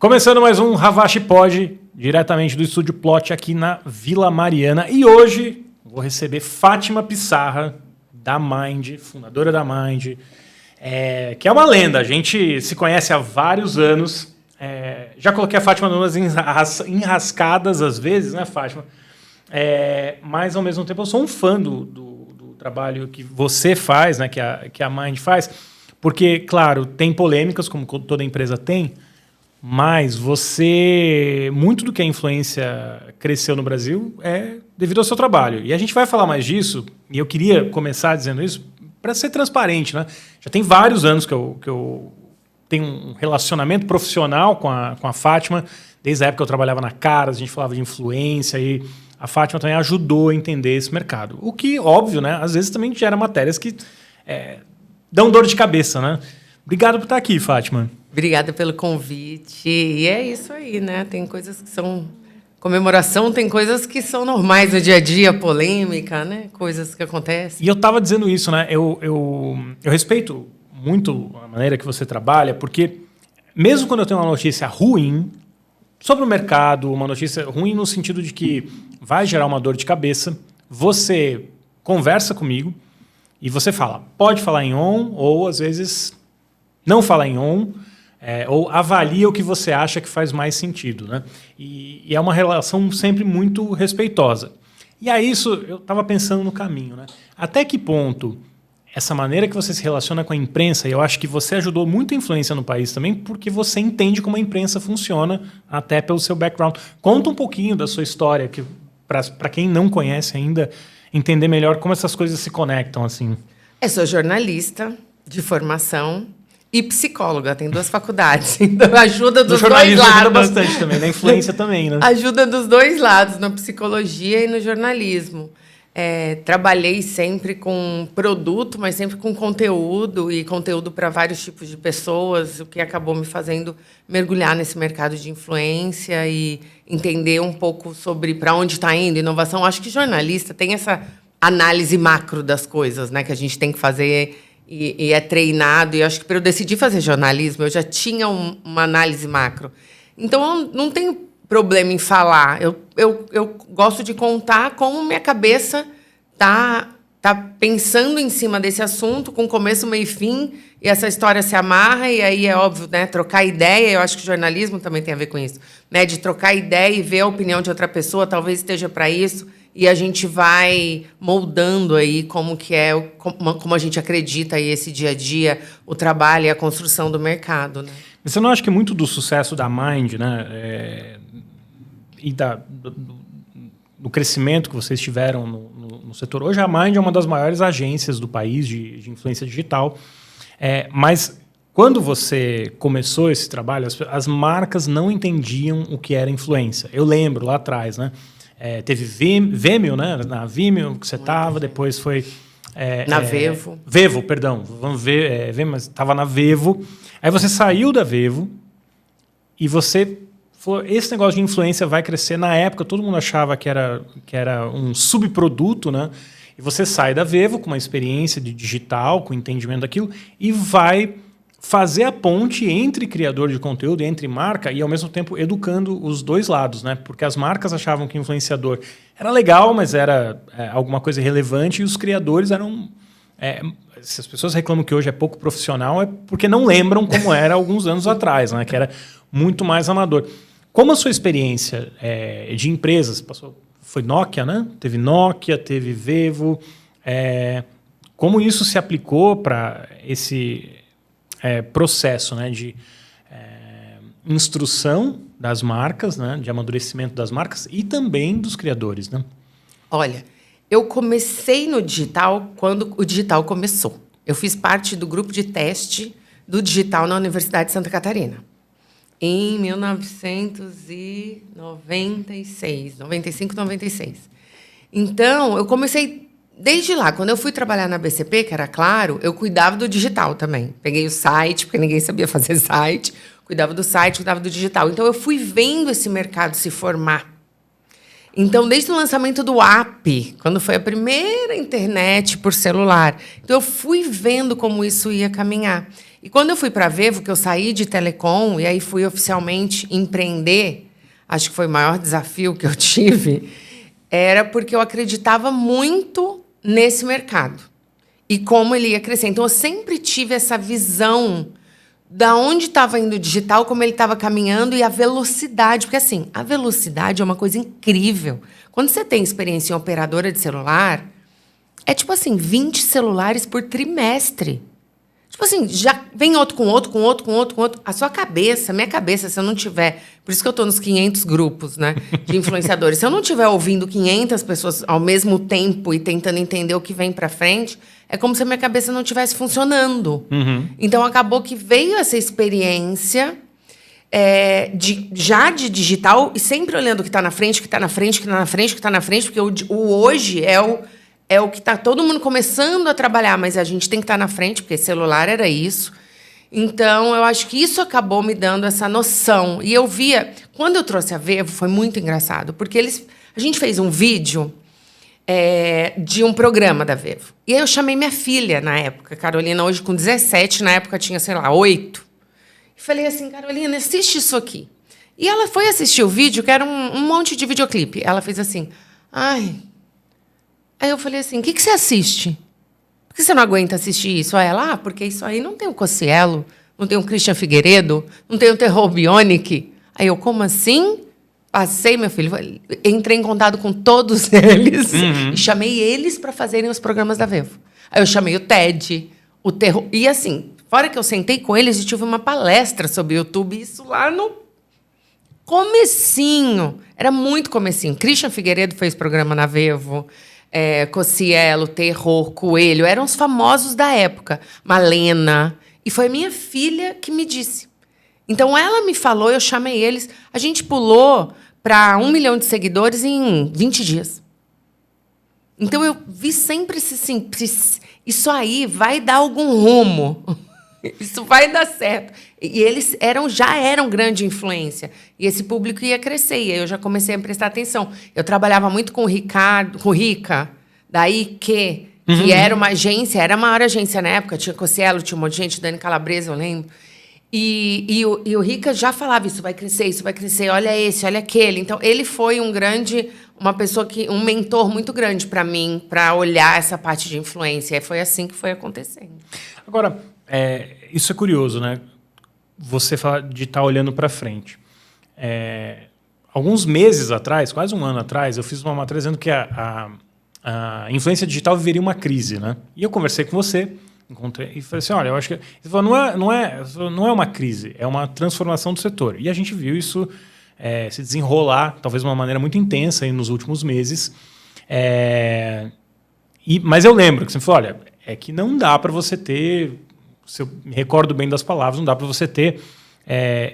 Começando mais um Ravache Pod, diretamente do Estúdio Plot aqui na Vila Mariana. E hoje vou receber Fátima Pissarra, da Mind, fundadora da Mind, que é uma lenda. A gente se conhece há vários anos. Já coloquei a Fátima numas enrascadas às vezes, né, Fátima? Mas, ao mesmo tempo, eu sou um fã do trabalho que você faz, né, que a Mind faz. Porque, claro, tem polêmicas, como toda empresa tem, mas muito do que a influência cresceu no Brasil é devido ao seu trabalho. E a gente vai falar mais disso, e eu queria começar dizendo isso para ser transparente, né? Já tem vários anos que eu tenho um relacionamento profissional com a Fátima. Desde a época que eu trabalhava na Caras, a gente falava de influência, e a Fátima também ajudou a entender esse mercado. O que, óbvio, né? Às vezes também gera matérias que dão dor de cabeça, né? Obrigado por estar aqui, Fátima. Obrigada pelo convite. E é isso aí, né? Tem coisas que são comemoração, tem coisas que são normais no dia a dia, polêmica, né? Coisas que acontecem. E eu estava dizendo isso, né? Eu respeito muito a maneira que você trabalha, porque mesmo quando eu tenho uma notícia ruim sobre o mercado, uma notícia ruim no sentido de que vai gerar uma dor de cabeça, você conversa comigo e você fala, pode falar em on, ou às vezes não fala em on, ou avalia o que você acha que faz mais sentido, né? E é uma relação sempre muito respeitosa. E a isso eu estava pensando no caminho, né? Até que ponto essa maneira que você se relaciona com a imprensa, e eu acho que você ajudou muita influência no país também, porque você entende como a imprensa funciona, até pelo seu background. Conta um pouquinho da sua história, para quem não conhece ainda, entender melhor como essas coisas se conectam, assim. Eu sou jornalista de formação e psicóloga, tem 2 faculdades, então ajuda dos dois lados. No jornalismo ajuda bastante também, na influência também, né? Ajuda dos dois lados, na psicologia e no jornalismo. Trabalhei sempre com produto, mas sempre com conteúdo, e conteúdo para vários tipos de pessoas, o que acabou me fazendo mergulhar nesse mercado de influência e entender um pouco sobre para onde está indo inovação. Acho que jornalista tem essa análise macro das coisas, né, que a gente tem que fazer e é treinado. E acho que para eu decidir fazer jornalismo, eu já tinha uma análise macro. Então, eu não tenho problema em falar. Eu gosto de contar como minha cabeça tá pensando em cima desse assunto, com começo, meio e fim, e essa história se amarra, e aí é óbvio, né, trocar ideia. Eu acho que o jornalismo também tem a ver com isso, né, de trocar ideia e ver a opinião de outra pessoa, talvez esteja para isso, e a gente vai moldando aí como a gente acredita aí esse dia a dia, o trabalho e a construção do mercado, né? Você não acha que muito do sucesso da Mind, né, e do crescimento que vocês tiveram no setor? Hoje a Mind é uma das maiores agências do país de influência digital, mas quando você começou esse trabalho, as marcas não entendiam o que era influência. Eu lembro lá atrás, né? Teve Vimeo, né? Na Vimeo que você estava, depois foi... na Vevo. Vevo, perdão. Vamos ver, mas estava na Vevo. Aí você saiu da Vevo e você falou, esse negócio de influência vai crescer. Na época, todo mundo achava que era um subproduto, né? E você sai da Vevo com uma experiência de digital, com entendimento daquilo, e vai fazer a ponte entre criador de conteúdo e entre marca, e ao mesmo tempo educando os dois lados, né? Porque as marcas achavam que influenciador era legal, mas era alguma coisa relevante, e os criadores eram... se as pessoas reclamam que hoje é pouco profissional, é porque não lembram como era alguns anos atrás, né? Que era muito mais amador. Como a sua experiência de empresas, foi Nokia, né? Teve Nokia, teve Vevo, como isso se aplicou para esse processo, né, de instrução das marcas, né, de amadurecimento das marcas e também dos criadores, né? Olha, eu comecei no digital quando o digital começou. Eu fiz parte do grupo de teste do digital na Universidade de Santa Catarina, em 1996, 95, 96. Então, eu comecei desde lá. Quando eu fui trabalhar na BCP, que era Claro, eu cuidava do digital também. Peguei o site, porque ninguém sabia fazer site, cuidava do site, cuidava do digital. Então, eu fui vendo esse mercado se formar. Então, desde o lançamento do app, quando foi a primeira internet por celular, então eu fui vendo como isso ia caminhar. E quando eu fui para a Vevo, que eu saí de telecom e aí fui oficialmente empreender, acho que foi o maior desafio que eu tive, era porque eu acreditava muito nesse mercado e como ele ia crescer. Então, eu sempre tive essa visão da onde estava indo o digital, como ele estava caminhando e a velocidade. Porque, assim, a velocidade é uma coisa incrível. Quando você tem experiência em operadora de celular, é tipo assim, 20 celulares por trimestre. Tipo assim, já vem outro com outro, com outro, com outro, com outro. A sua cabeça, minha cabeça, se eu não tiver... Por isso que eu estou nos 500 grupos, né, de influenciadores. Se eu não estiver ouvindo 500 pessoas ao mesmo tempo e tentando entender o que vem para frente, é como se a minha cabeça não estivesse funcionando. Então, acabou que veio essa experiência já de digital e sempre olhando o que está na frente, o que está na frente, o que está na frente, o que está na frente, porque o hoje é o que está todo mundo começando a trabalhar, mas a gente tem que estar na frente, porque celular era isso. Então, eu acho que isso acabou me dando essa noção. E eu via... Quando eu trouxe a Vevo, foi muito engraçado, porque a gente fez um vídeo de um programa da Vevo. E aí eu chamei minha filha, na época, Carolina, hoje com 17, na época tinha, sei lá, 8. E falei assim, Carolina, assiste isso aqui. E ela foi assistir o vídeo, que era um monte de videoclipe. Ela fez assim, ai... Aí eu falei assim, o que você assiste? Por que você não aguenta assistir isso? Aí ela, porque isso aí não tem o Cossielo, não tem o Christian Figueiredo, não tem o Terror Bionic. Aí eu, como assim? Passei, meu filho, entrei em contato com todos eles e chamei eles para fazerem os programas da Vevo. Aí eu chamei o Ted, o Terror... E assim, fora que eu sentei com eles e tive uma palestra sobre o YouTube, isso lá no comecinho. Era muito comecinho. Christian Figueiredo fez programa na Vevo... Cossielo, Terror, Coelho, eram os famosos da época. Malena. E foi minha filha que me disse. Então, ela me falou, eu chamei eles. A gente pulou para 1 milhão de seguidores em 20 dias. Então, eu vi sempre assim, isso aí vai dar algum rumo. Isso vai dar certo. E eles já eram grande influência. E esse público ia crescer. E aí eu já comecei a prestar atenção. Eu trabalhava muito com o Ricardo, com o Rica, da IQ, que era uma agência, era a maior agência na época. Tinha Cossielo, tinha um monte de gente, Dani Calabresa, eu lembro. E o Rica já falava, isso vai crescer, olha esse, olha aquele. Então, ele foi uma pessoa um mentor muito grande para mim, para olhar essa parte de influência. E foi assim que foi acontecendo. Agora, isso é curioso, né? Você fala de estar olhando para frente. Alguns meses atrás, quase um ano atrás, eu fiz uma matéria dizendo que a influência digital viveria uma crise, né? E eu conversei com você, encontrei e falei assim, olha, eu acho que ele falou, não é uma crise, é uma transformação do setor. E a gente viu isso se desenrolar, talvez de uma maneira muito intensa aí nos últimos meses. Mas eu lembro que você falou, olha, é que não dá para você ter, se eu me recordo bem das palavras, não dá para você ter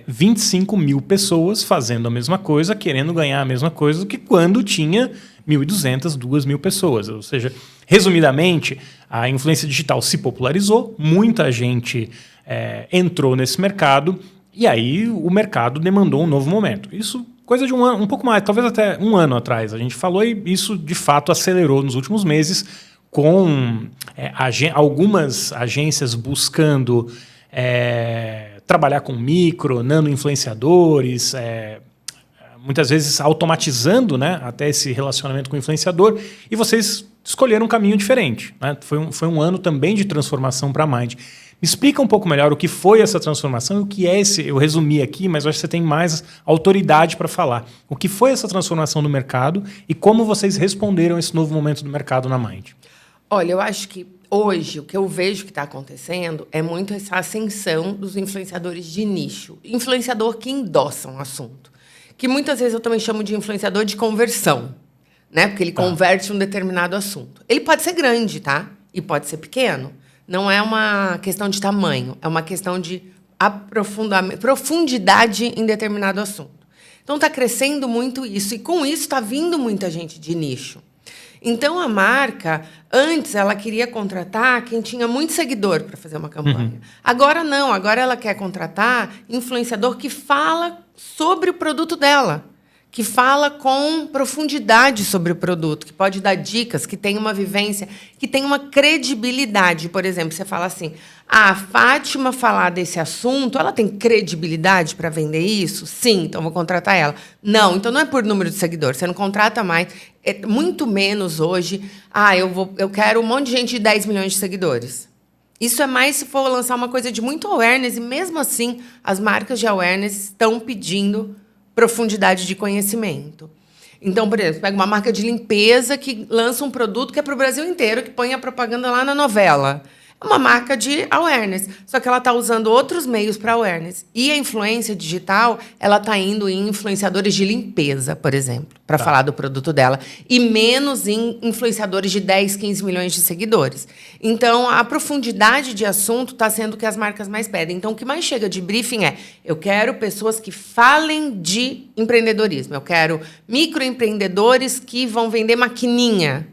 25 mil pessoas fazendo a mesma coisa, querendo ganhar a mesma coisa do que quando tinha 1.200, 2.000 pessoas. Ou seja, resumidamente, a influência digital se popularizou, muita gente entrou nesse mercado e aí o mercado demandou um novo momento. Isso coisa de um pouco mais, talvez até um ano atrás. A gente falou e isso, de fato, acelerou nos últimos meses com algumas agências buscando trabalhar com micro, nano influenciadores, muitas vezes automatizando, né, até esse relacionamento com o influenciador, e vocês escolheram um caminho diferente, né? Foi um ano também de transformação para a Mind. Me explica um pouco melhor o que foi essa transformação e o que é esse... Eu resumi aqui, mas eu acho que você tem mais autoridade para falar. O que foi essa transformação do mercado e como vocês responderam a esse novo momento do mercado na Mind? Olha, eu acho que hoje o que eu vejo que está acontecendo é muito essa ascensão dos influenciadores de nicho. Influenciador que endossa um assunto. Que muitas vezes eu também chamo de influenciador de conversão, né? Porque ele converte um determinado assunto. Ele pode ser grande, tá? E pode ser pequeno. Não é uma questão de tamanho, é uma questão de profundidade em determinado assunto. Então, está crescendo muito isso. E, com isso, está vindo muita gente de nicho. Então, a marca, antes, ela queria contratar quem tinha muito seguidor para fazer uma campanha. Agora, não. Agora, ela quer contratar influenciador que fala sobre o produto dela, que fala com profundidade sobre o produto, que pode dar dicas, que tem uma vivência, que tem uma credibilidade. Por exemplo, você fala assim, a Fátima falar desse assunto, ela tem credibilidade para vender isso? Sim, então vou contratar ela. Não, então não é por número de seguidores, você não contrata mais, é muito menos hoje. Eu quero um monte de gente de 10 milhões de seguidores. Isso é mais se for lançar uma coisa de muito awareness, e mesmo assim, as marcas de awareness estão pedindo profundidade de conhecimento. Então, por exemplo, pega uma marca de limpeza que lança um produto que é para o Brasil inteiro, que põe a propaganda lá na novela. É uma marca de awareness, só que ela está usando outros meios para awareness. E a influência digital, ela está indo em influenciadores de limpeza, por exemplo, para falar do produto dela, e menos em influenciadores de 10, 15 milhões de seguidores. Então, a profundidade de assunto está sendo o que as marcas mais pedem. Então, o que mais chega de briefing é, eu quero pessoas que falem de empreendedorismo, eu quero microempreendedores que vão vender maquininha.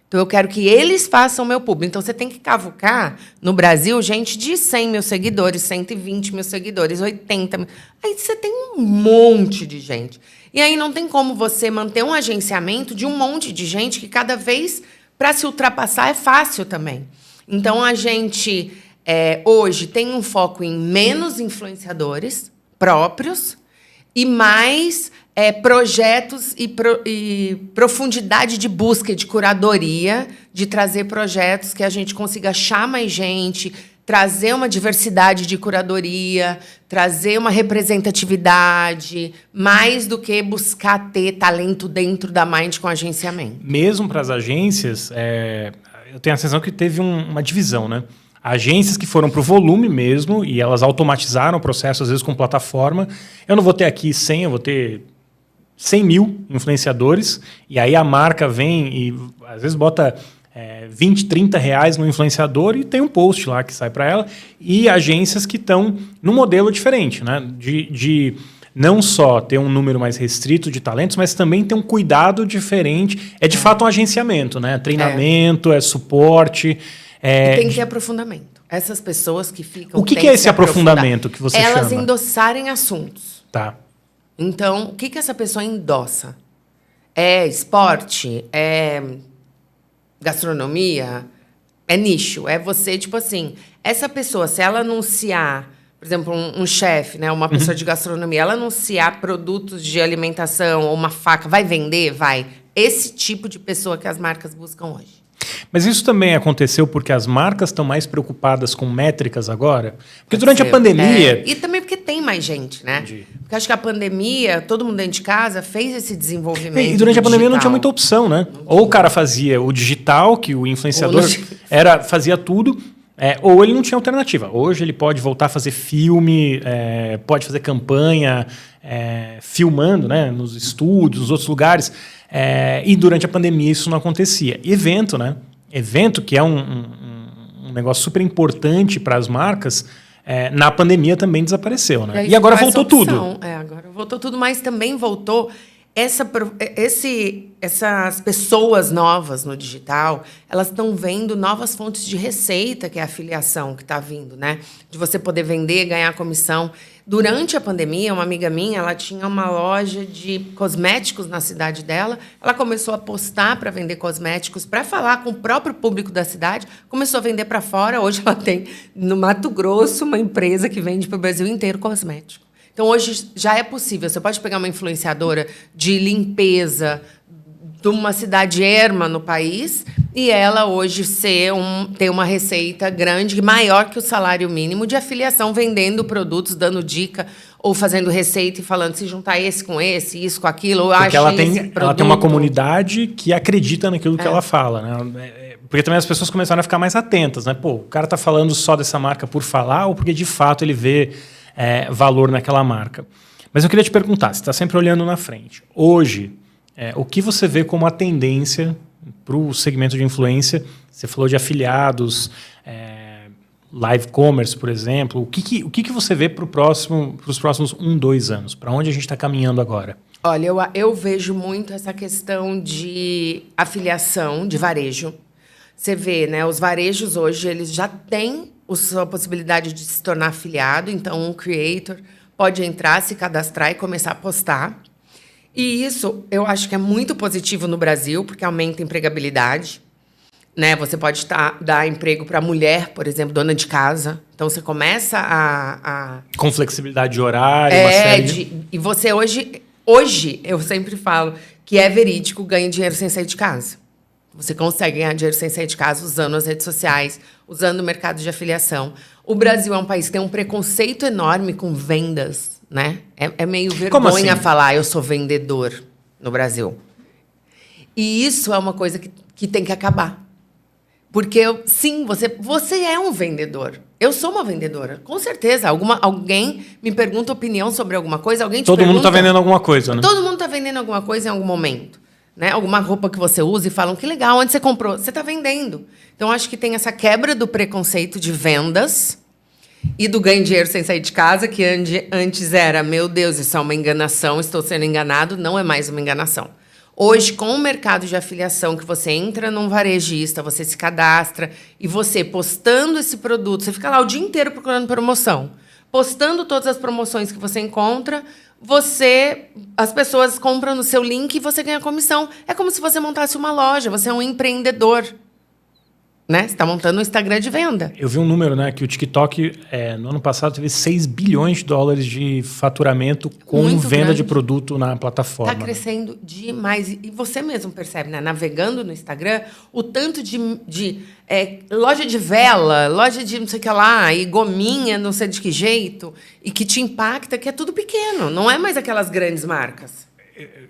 Então, eu quero que eles façam o meu público. Então, você tem que cavucar, no Brasil, gente de 100 mil seguidores, 120 mil seguidores, 80 mil. Aí você tem um monte de gente. E aí não tem como você manter um agenciamento de um monte de gente que cada vez, para se ultrapassar, é fácil também. Então, a gente, hoje, tem um foco em menos influenciadores próprios e mais projetos e profundidade de busca, de curadoria, de trazer projetos que a gente consiga achar mais gente, trazer uma diversidade de curadoria, trazer uma representatividade, mais do que buscar ter talento dentro da Mind com agenciamento. Mesmo para as agências, eu tenho a sensação que teve uma divisão, né? Agências que foram para o volume mesmo e elas automatizaram o processo, às vezes com plataforma. Eu não vou ter aqui 100, eu vou ter 100 mil influenciadores, e aí a marca vem e às vezes bota 20, 30 reais no influenciador e tem um post lá que sai para ela, e agências que estão num modelo diferente, né? De não só ter um número mais restrito de talentos, mas também ter um cuidado diferente. É de fato um agenciamento, né? Treinamento, suporte. E tem que ter aprofundamento. Essas pessoas que ficam... O que é esse aprofundamento que você chama? Elas endossarem assuntos. Tá. Então, o que essa pessoa endossa? É esporte? É gastronomia? É nicho? É você, tipo assim... Essa pessoa, se ela anunciar... Por exemplo, um chefe, né, uma pessoa de gastronomia, ela anunciar produtos de alimentação ou uma faca, vai vender? Vai. Esse tipo de pessoa que as marcas buscam hoje. Mas isso também aconteceu porque as marcas estão mais preocupadas com métricas agora? Porque durante a pandemia... E também porque tem mais gente, né? Entendi. Porque acho que a pandemia, todo mundo dentro de casa, fez esse desenvolvimento. E durante a pandemia digital. não tinha muita opção, né? Ou o cara fazia o digital, que o influenciador fazia tudo, ou ele não tinha alternativa. Hoje ele pode voltar a fazer filme, pode fazer campanha, filmando, né, nos estúdios, nos outros lugares. E durante a pandemia isso não acontecia. Evento, né? Evento, que é um negócio super importante para as marcas, na pandemia também desapareceu, né? E agora voltou tudo. Agora voltou tudo, mas também voltou essas pessoas novas no digital, elas estão vendo novas fontes de receita, que é a afiliação que está vindo, né? De você poder vender, ganhar comissão. Durante a pandemia, uma amiga minha, ela tinha uma loja de cosméticos na cidade dela. Ela começou a apostar para vender cosméticos, para falar com o próprio público da cidade. Começou a vender para fora. Hoje ela tem, no Mato Grosso, uma empresa que vende para o Brasil inteiro cosmético. Então, hoje já é possível. Você pode pegar uma influenciadora de limpeza de uma cidade erma no país e ela hoje ter uma receita grande, maior que o salário mínimo, de afiliação, vendendo produtos, dando dica ou fazendo receita e falando se juntar esse com esse, isso com aquilo. Porque ela tem uma comunidade que acredita naquilo que ela fala, né? Porque também as pessoas começaram a ficar mais atentas, né? Pô, o cara está falando só dessa marca por falar ou porque de fato ele vê valor naquela marca. Mas eu queria te perguntar, você está sempre olhando na frente. Hoje, o que você vê como a tendência para o segmento de influência? Você falou de afiliados, live commerce, por exemplo. O que você vê para os próximos 1, 2 anos? Para onde a gente está caminhando agora? Olha, eu vejo muito essa questão de afiliação, de varejo. Você vê, né? Os varejos hoje, eles já têm a possibilidade de se tornar afiliado. Então, um creator pode entrar, se cadastrar e começar a postar. E isso eu acho que é muito positivo no Brasil, porque aumenta a empregabilidade. Né? Você pode dar emprego para mulher, por exemplo, dona de casa. Então, você começa a... Com flexibilidade de horário, uma série E você hoje, eu sempre falo que é verídico ganhar dinheiro sem sair de casa. Você consegue ganhar dinheiro sem sair de casa usando as redes sociais, usando o mercado de afiliação. O Brasil é um país que tem um preconceito enorme com vendas, né? É meio vergonha falar eu sou vendedor no Brasil. E isso é uma coisa que tem que acabar. Porque, sim, você é um vendedor. Eu sou uma vendedora, com certeza. Alguém me pergunta opinião sobre alguma coisa, alguém te Todo pergunta... mundo está vendendo alguma coisa, né? Todo mundo está vendendo alguma coisa em algum momento. Né? Alguma roupa que você usa e falam, que legal, onde você comprou? Você está vendendo. Então, acho que tem essa quebra do preconceito de vendas e do ganho de dinheiro sem sair de casa, que antes era, meu Deus, isso é uma enganação, estou sendo enganado. Não é mais uma enganação. Hoje, com o mercado de afiliação, que você entra num varejista, você se cadastra e você postando esse produto, você fica lá o dia inteiro procurando promoção, postando todas as promoções que você encontra, as pessoas compram no seu link e você ganha comissão. É como se você montasse uma loja, você é um empreendedor. Né? Você está montando um Instagram de venda. Eu vi um número, né, que o TikTok, no ano passado, teve $6 bilhões de faturamento com Muito venda grande. de produto na plataforma. Está crescendo demais. E você mesmo percebe, né? Navegando no Instagram, o tanto de loja de vela, loja de não sei o que lá, e gominha, não sei de que jeito, e que te impacta, que é tudo pequeno. Não é mais aquelas grandes marcas.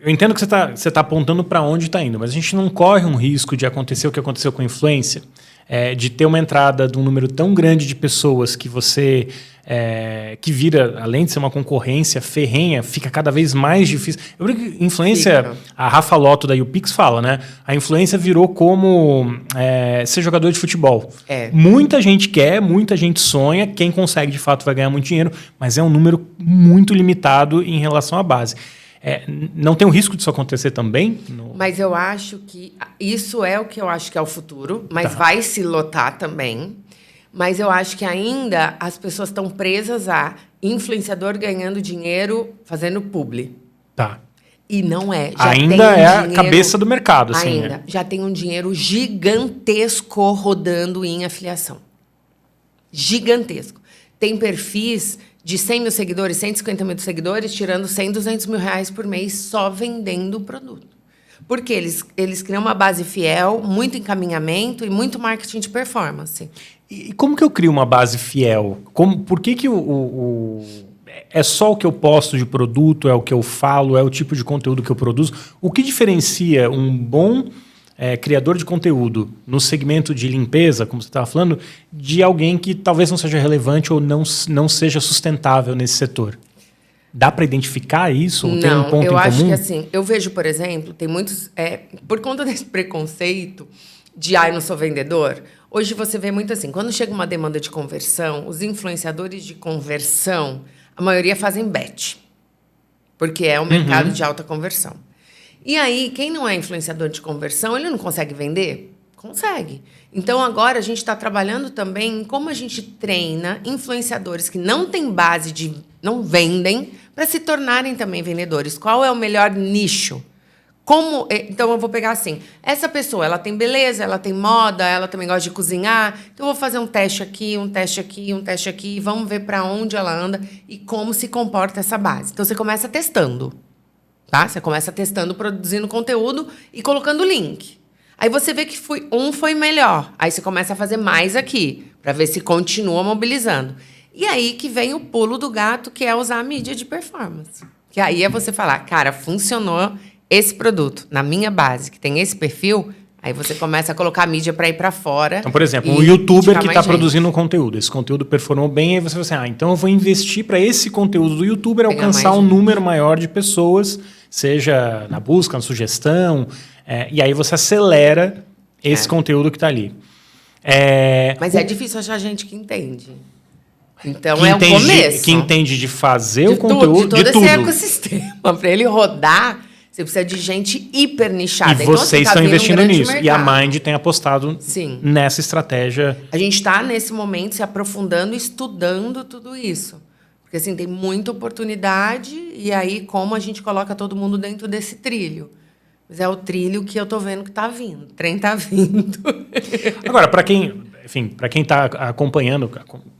Eu entendo que você tá apontando para onde está indo, mas a gente não corre um risco de acontecer o que aconteceu com a influência, de ter uma entrada de um número tão grande de pessoas que você... que vira, além de ser uma concorrência ferrenha, fica cada vez mais difícil. Eu brinco que influência, a Rafa Lotto da YouPix fala, né? A influência virou como ser jogador de futebol. Muita gente quer, muita gente sonha, quem consegue de fato vai ganhar muito dinheiro, mas é um número muito limitado em relação à base. Não tem o risco disso acontecer também? Mas eu acho que isso é o que eu acho que é o futuro, mas vai se lotar também. Mas eu acho que ainda as pessoas estão presas a influenciador ganhando dinheiro fazendo publi. Tá. E não é. Ainda é a cabeça do mercado. Assim, ainda. Já tem um dinheiro gigantesco rodando em afiliação. Gigantesco. Tem perfis de 100 mil seguidores, 150 mil seguidores, tirando 100, 200 mil reais por mês só vendendo o produto. Porque eles criam uma base fiel, muito encaminhamento e muito marketing de performance. E como que eu crio uma base fiel? Por que é só o que eu posto de produto, é o que eu falo, é o tipo de conteúdo que eu produzo? O que diferencia um bom criador de conteúdo no segmento de limpeza, como você estava falando, de alguém que talvez não seja relevante ou não seja sustentável nesse setor? Dá para identificar isso? Ou tem um ponto em comum? Eu acho que assim, eu vejo, por exemplo, tem muitos... por conta desse preconceito de, eu não sou vendedor, hoje você vê muito assim, quando chega uma demanda de conversão, os influenciadores de conversão, a maioria fazem bet, porque é um mercado de alta conversão. E aí, quem não é influenciador de conversão, ele não consegue vender? Consegue. Então, agora a gente está trabalhando também em como a gente treina influenciadores que não têm base não vendem, para se tornarem também vendedores. Qual é o melhor nicho? Então, eu vou pegar assim, essa pessoa, ela tem beleza, ela tem moda, ela também gosta de cozinhar, então eu vou fazer um teste aqui, um teste aqui, um teste aqui, e vamos ver para onde ela anda e como se comporta essa base. Então, você começa testando. Tá? Você começa testando, produzindo conteúdo e colocando link. Aí você vê que foi melhor. Aí você começa a fazer mais aqui, para ver se continua mobilizando. E aí que vem o pulo do gato, que é usar a mídia de performance. Que aí é você falar, cara, funcionou esse produto na minha base, que tem esse perfil, aí você começa a colocar a mídia para ir para fora. Então, por exemplo, um youtuber que está produzindo um conteúdo, esse conteúdo performou bem, aí você fala assim, então eu vou investir para esse conteúdo do youtuber alcançar um número maior de pessoas, seja na busca, na sugestão, e aí você acelera esse conteúdo que está ali. Mas é difícil achar gente que entende. Então o começo. Que entende de fazer o conteúdo, de todo esse ecossistema. Para ele rodar, você precisa de gente hiper nichada. E vocês estão investindo nisso. Mercado. E a Mind tem apostado nessa estratégia. A gente está, nesse momento, se aprofundando, estudando tudo isso. Porque, assim, tem muita oportunidade e aí como a gente coloca todo mundo dentro desse trilho. Mas é o trilho que eu tô vendo que tá vindo. O trem tá vindo. Agora, para quem está acompanhando,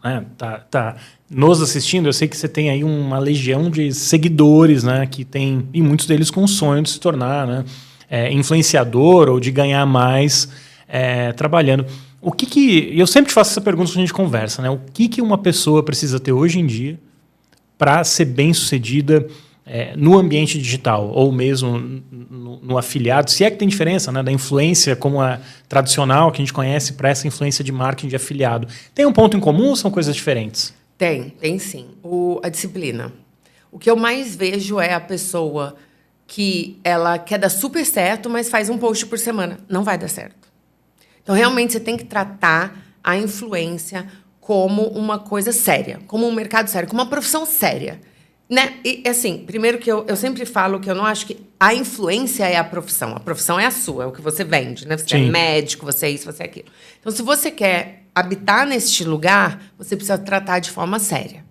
né, tá nos assistindo, eu sei que você tem aí uma legião de seguidores, né, que tem, e muitos deles com o sonho de se tornar, né, influenciador ou de ganhar mais trabalhando. Eu sempre te faço essa pergunta quando a gente conversa, né? O que uma pessoa precisa ter hoje em dia para ser bem-sucedida no ambiente digital, ou mesmo no afiliado, se é que tem diferença, né, da influência como a tradicional que a gente conhece para essa influência de marketing de afiliado. Tem um ponto em comum ou são coisas diferentes? Tem sim. A disciplina. O que eu mais vejo é a pessoa que ela quer dar super certo, mas faz um post por semana. Não vai dar certo. Então, realmente, você tem que tratar a influência como uma coisa séria, como um mercado sério, como uma profissão séria. Né? E, assim, primeiro que eu sempre falo que eu não acho que a influência é a profissão. A profissão é a sua, é o que você vende, né? Você Sim. é médico, você é isso, você é aquilo. Então, se você quer habitar neste lugar, você precisa tratar de forma séria.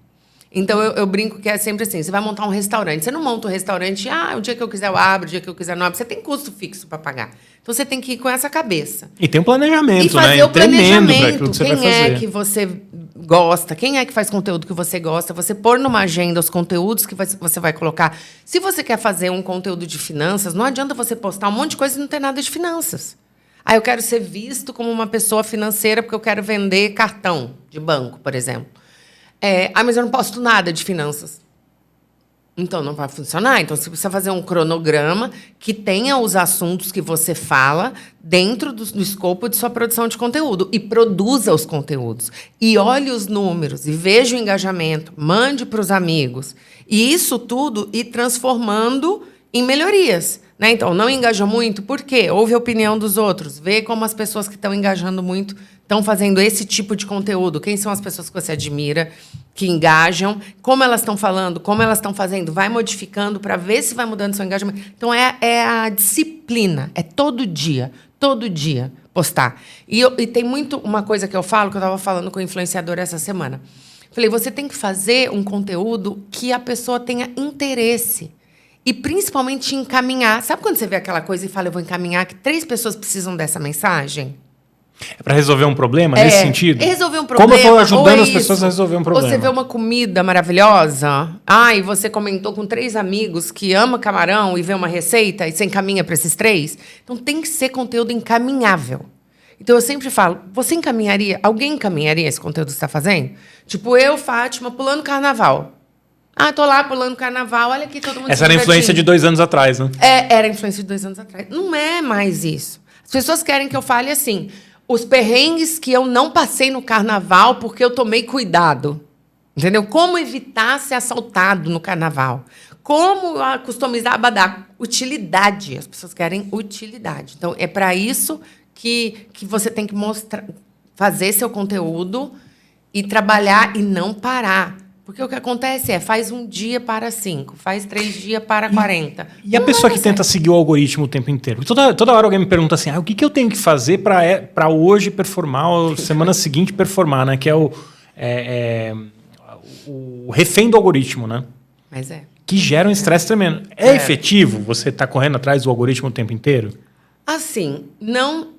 Então, eu brinco que é sempre assim, você vai montar um restaurante. Você não monta um restaurante, o dia que eu quiser eu abro, o dia que eu quiser não abro. Você tem custo fixo para pagar. Então, você tem que ir com essa cabeça. E tem um planejamento, e fazer né? o planejamento. Aquilo que você vai Quem fazer. é que você gosta? Quem é que faz conteúdo que você gosta? Você pôr numa agenda os conteúdos que você vai colocar. Se você quer fazer um conteúdo de finanças, não adianta você postar um monte de coisa e não ter nada de finanças. Eu quero ser visto como uma pessoa financeira porque eu quero vender cartão de banco, por exemplo. Mas eu não posto nada de finanças. Então, não vai funcionar. Então, você precisa fazer um cronograma que tenha os assuntos que você fala dentro do escopo de sua produção de conteúdo. E produza os conteúdos. E olhe os números. E veja o engajamento. Mande para os amigos. E isso tudo ir transformando em melhorias. Né? Então, não engaja muito. Por quê? Ouve a opinião dos outros. Vê como as pessoas que estão engajando muito estão fazendo esse tipo de conteúdo. Quem são as pessoas que você admira, que engajam, como elas estão falando, como elas estão fazendo, vai modificando para ver se vai mudando seu engajamento. Então, é a disciplina, é todo dia postar. E tem muito uma coisa que eu falo, que eu estava falando com o influenciador essa semana. Falei, você tem que fazer um conteúdo que a pessoa tenha interesse. E, principalmente, encaminhar. Sabe quando você vê aquela coisa e fala, eu vou encaminhar que 3 pessoas precisam dessa mensagem? É para resolver um problema nesse sentido? Resolver um problema. Como eu estou ajudando as pessoas a resolver um problema? Ou você vê uma comida maravilhosa, e você comentou com 3 amigos que ama camarão e vê uma receita e você encaminha para esses 3. Então, tem que ser conteúdo encaminhável. Então, eu sempre falo, alguém encaminharia esse conteúdo que você está fazendo? Tipo, eu, Fátima, pulando carnaval. Tô lá pulando carnaval, olha aqui, todo mundo Essa era a influência de 2 anos atrás, né? Era a influência de 2 anos atrás. Não é mais isso. As pessoas querem que eu fale assim, os perrengues que eu não passei no carnaval porque eu tomei cuidado. Entendeu? Como evitar ser assaltado no carnaval. Como customizar abadá. Utilidade. As pessoas querem utilidade. Então, é para isso que você tem que fazer seu conteúdo e trabalhar e não parar. Porque o que acontece faz 1 dia para 5, faz 3 dias para 40. E a pessoa que tenta seguir o algoritmo o tempo inteiro? Toda hora alguém me pergunta assim, o que eu tenho que fazer para hoje performar, ou semana seguinte performar, né? Que é o refém do algoritmo, né? Mas que gera um estresse tremendo. É efetivo você estar correndo atrás do algoritmo o tempo inteiro? Assim, não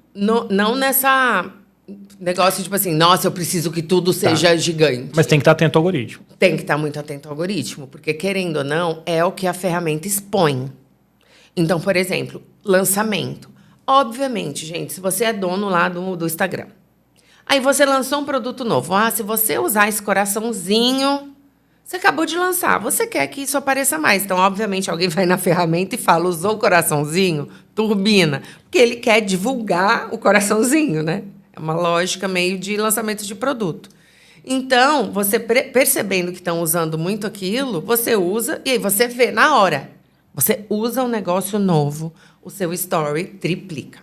nessa negócio, tipo assim, nossa, eu preciso que tudo seja gigante. Mas tem que estar atento ao algoritmo. Tem que estar muito atento ao algoritmo, porque, querendo ou não, é o que a ferramenta expõe. Então, por exemplo, lançamento. Obviamente, gente, se você é dono lá do Instagram, aí você lançou um produto novo. Se você usar esse coraçãozinho, você acabou de lançar, você quer que isso apareça mais. Então, obviamente, alguém vai na ferramenta e fala, usou o coraçãozinho, turbina. Porque ele quer divulgar o coraçãozinho, né? É uma lógica meio de lançamento de produto. Então, você percebendo que estão usando muito aquilo, você usa e aí você vê na hora. Você usa um negócio novo, o seu story triplica.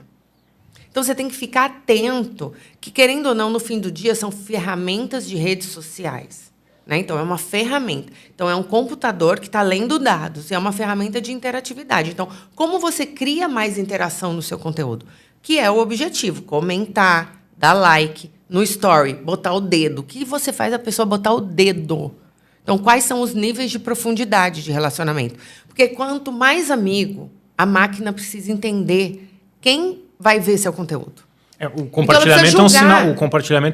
Então, você tem que ficar atento que, querendo ou não, no fim do dia, são ferramentas de redes sociais. Né? Então, é uma ferramenta. Então, é um computador que está lendo dados. E é uma ferramenta de interatividade. Então, como você cria mais interação no seu conteúdo? Que é o objetivo. Comentar, dar like no story, botar o dedo. O que você faz a pessoa botar o dedo? Então, quais são os níveis de profundidade de relacionamento? Porque quanto mais amigo, a máquina precisa entender quem vai ver seu conteúdo. O compartilhamento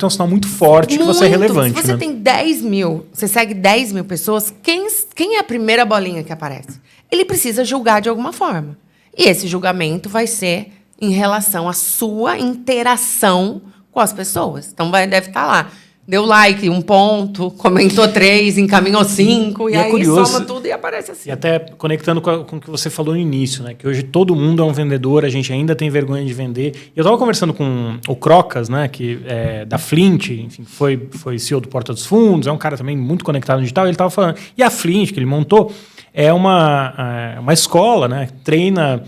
é um sinal muito forte que você é relevante. Se você tem 10 mil, você segue 10 mil pessoas, quem é a primeira bolinha que aparece? Ele precisa julgar de alguma forma. E esse julgamento vai ser em relação à sua interação com as pessoas. Então, deve estar lá. Deu like, 1 ponto, comentou 3, encaminhou 5, e aí curioso, soma tudo e aparece assim. E até conectando com o que você falou no início, né? Que hoje todo mundo é um vendedor, a gente ainda tem vergonha de vender. E eu estava conversando com o Crocas, né? Que é da Flint, enfim, foi CEO do Porta dos Fundos, é um cara também muito conectado no digital, ele estava falando. E a Flint, que ele montou, é uma escola, né? Treina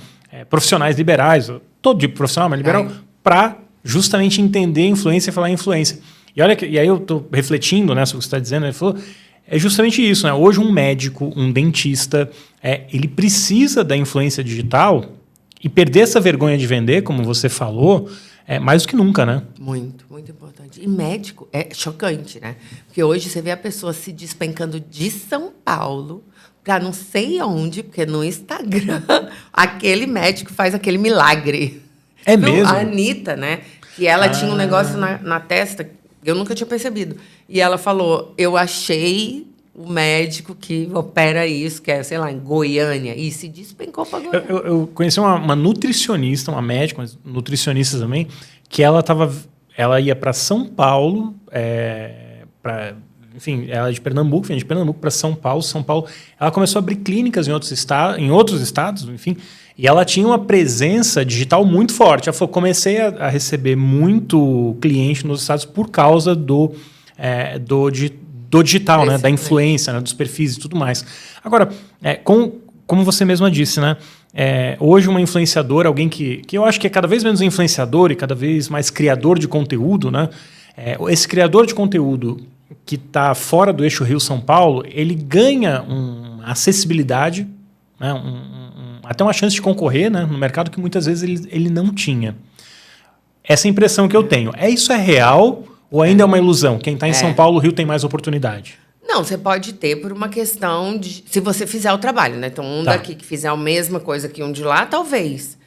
profissionais liberais, todo tipo de profissional, mas liberal, para justamente entender influência e falar influência. E aí eu estou refletindo, né, sobre o que você está dizendo, ele falou, é justamente isso, né? Hoje um médico, um dentista, ele precisa da influência digital e perder essa vergonha de vender, como você falou, mais do que nunca, né? Muito, muito importante. E médico é chocante, né? Porque hoje você vê a pessoa se despencando de São Paulo para não sei onde, porque no Instagram aquele médico faz aquele milagre. É mesmo? A Anitta, né? Que ela tinha um negócio na testa. Eu nunca tinha percebido. E ela falou, eu achei o médico que opera isso, que é, sei lá, em Goiânia, e se despencou para Goiânia. Eu conheci uma nutricionista, uma médica, mas nutricionista também, que ela ia para São Paulo, enfim, ela é de Pernambuco, vem de Pernambuco para São Paulo. Ela começou a abrir clínicas em outros estados, enfim, e ela tinha uma presença digital muito forte. Ela falou, comecei a receber muito cliente nos estados por causa do digital, né, da influência, né, dos perfis e tudo mais. Agora, como você mesma disse, né, hoje uma influenciadora, alguém que eu acho que é cada vez menos influenciador e cada vez mais criador de conteúdo, né, esse criador de conteúdo que está fora do eixo Rio-São Paulo, ele ganha uma acessibilidade, né, até uma chance de concorrer, né, no mercado que muitas vezes ele não tinha. Essa impressão que eu tenho. Isso é real ou ainda é uma ilusão? Quem está em São Paulo, Rio tem mais oportunidade? Não, você pode ter por uma questão de... Se você fizer o trabalho, né? Então, daqui que fizer a mesma coisa que um de lá, talvez.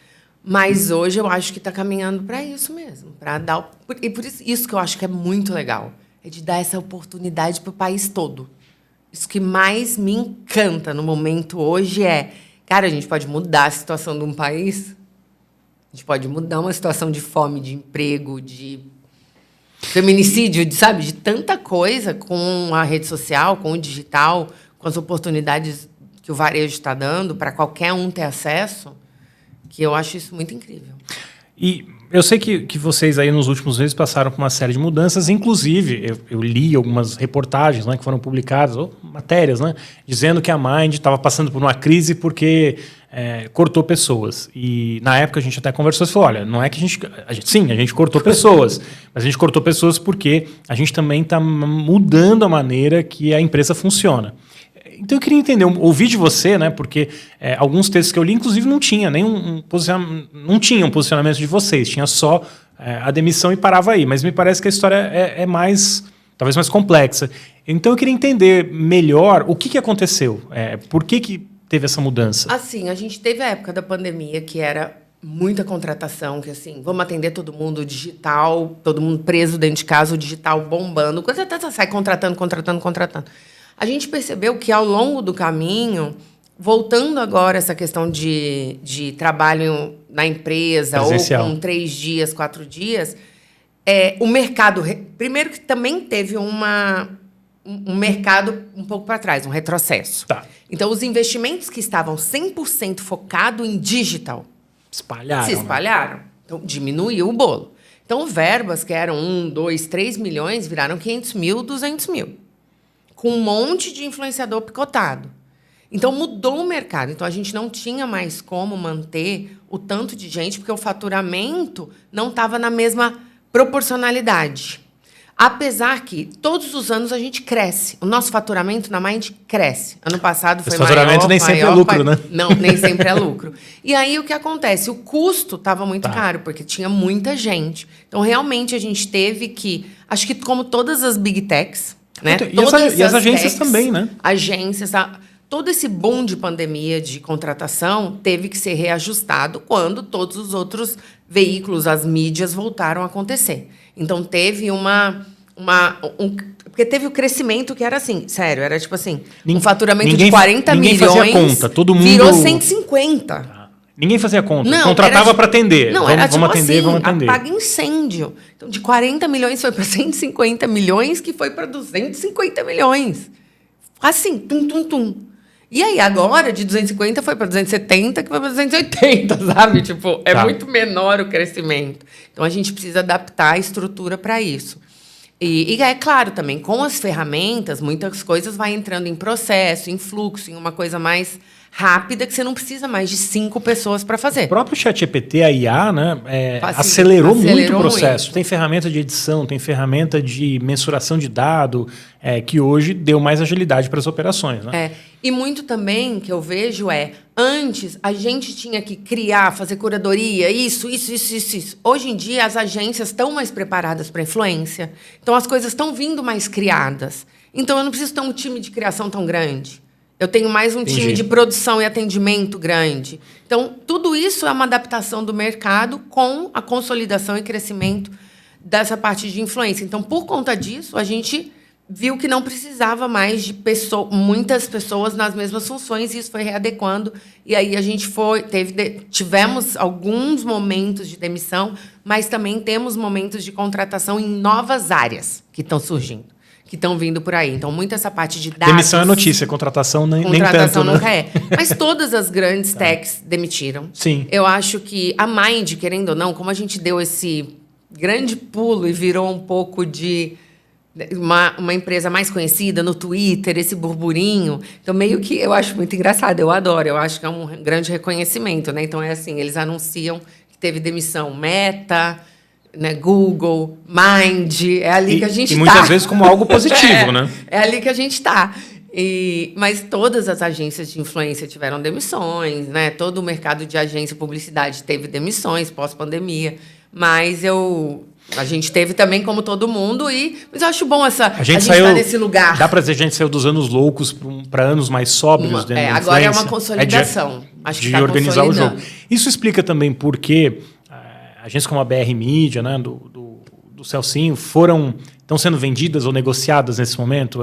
Mas hoje eu acho que está caminhando para isso mesmo. Para dar... E por isso que eu acho que é muito legal. É de dar essa oportunidade para o país todo. Isso que mais me encanta no momento hoje é... Cara, a gente pode mudar a situação de um país. A gente pode mudar uma situação de fome, de emprego, de feminicídio, de tanta coisa com a rede social, com o digital, com as oportunidades que o varejo está dando para qualquer um ter acesso, que eu acho isso muito incrível. E eu sei que vocês aí nos últimos meses passaram por uma série de mudanças, inclusive eu li algumas reportagens, né, que foram publicadas, ou matérias, né, dizendo que a Mind estava passando por uma crise porque cortou pessoas. E na época a gente até conversou e falou, olha, não é que a gente cortou pessoas, mas a gente cortou pessoas porque a gente também está mudando a maneira que a empresa funciona. Então eu queria entender, ouvir de você, né? Porque alguns textos que eu li, inclusive, não tinha um posicionamento de vocês, tinha só a demissão e parava aí. Mas me parece que a história é talvez mais complexa. Então eu queria entender melhor o que aconteceu, por que teve essa mudança. Assim, a gente teve a época da pandemia que era muita contratação, que assim, vamos atender todo mundo, digital, todo mundo preso dentro de casa, o digital bombando, sai contratando. A gente percebeu que, ao longo do caminho, voltando agora essa questão de trabalho na empresa, presencial, ou com 3 dias, 4 dias, o mercado... Primeiro que também teve um mercado um pouco para trás, um retrocesso. Tá. Então, os investimentos que estavam 100% focados em digital se espalharam. Né? Então, diminuiu o bolo. Então, verbas que eram 1, 2, 3 milhões viraram 500 mil, 200 mil. Com um monte de influenciador picotado. Então, mudou o mercado. Então, a gente não tinha mais como manter o tanto de gente, porque o faturamento não estava na mesma proporcionalidade. Apesar que, todos os anos, a gente cresce. O nosso faturamento na Mind cresce. Ano passado foi maior. Esse faturamento nem sempre é lucro, né? Não, nem sempre é lucro. E aí, o que acontece? O custo estava muito caro, porque tinha muita gente. Então, realmente, a gente teve que... Acho que, como todas as big techs, Né? E as agências também, né? Agências, todo esse boom de pandemia de contratação teve que ser reajustado quando todos os outros veículos, as mídias, voltaram a acontecer. Então, teve porque teve o crescimento que era assim, sério, era tipo assim, um faturamento de 40 milhões fazia conta, todo mundo virou 150. Ninguém fazia conta, contratava para atender. Não, era tipo assim, vamos atender. apaga incêndio. Então, de 40 milhões foi para 150 milhões, que foi para 250 milhões. Assim, tum, tum, tum. E aí, agora, de 250 foi para 270, que foi para 280, sabe? Tipo, é muito menor o crescimento. Então, a gente precisa adaptar a estrutura para isso. E é claro também, com as ferramentas, muitas coisas vai entrando em processo, em fluxo, em uma coisa mais rápida, que você não precisa mais de 5 pessoas para fazer. O próprio ChatGPT, a IA, né, acelerou muito o processo. Muito. Tem ferramenta de edição, tem ferramenta de mensuração de dado, que hoje deu mais agilidade para as operações. Né? E muito também que eu vejo antes a gente tinha que criar, fazer curadoria, isso. Hoje em dia as agências estão mais preparadas para influência, então as coisas estão vindo mais criadas. Então eu não preciso ter um time de criação tão grande. Eu tenho mais um time de produção e atendimento grande. Então, tudo isso é uma adaptação do mercado com a consolidação e crescimento dessa parte de influência. Então, por conta disso, a gente viu que não precisava mais de muitas pessoas nas mesmas funções, e isso foi readequando. E aí a gente tivemos alguns momentos de demissão, mas também temos momentos de contratação em novas áreas que estão surgindo, que estão vindo por aí. Então, muito essa parte de dados... Demissão é notícia, contratação nem tanto. Contratação nunca é. Mas todas as grandes techs demitiram. Sim. Eu acho que a Mind, querendo ou não, como a gente deu esse grande pulo e virou um pouco de uma empresa mais conhecida no Twitter, esse burburinho, então meio que eu acho muito engraçado, eu adoro, eu acho que é um grande reconhecimento, né? Então, é assim, eles anunciam que teve demissão Meta... Né, Google, Mind, é ali que a gente está. E muitas vezes como algo positivo, né? É ali que a gente está. Mas todas as agências de influência tiveram demissões, né? Todo o mercado de agência e publicidade teve demissões pós-pandemia. Mas a gente teve também, como todo mundo, mas eu acho bom a gente estar nesse lugar. Dá para dizer que a gente saiu dos anos loucos para anos mais sóbrios dentro da agora é uma consolidação. Acho que de organizar o jogo. Isso explica também por que agências como a BR Mídia, né, do Celcinho, estão sendo vendidas ou negociadas nesse momento?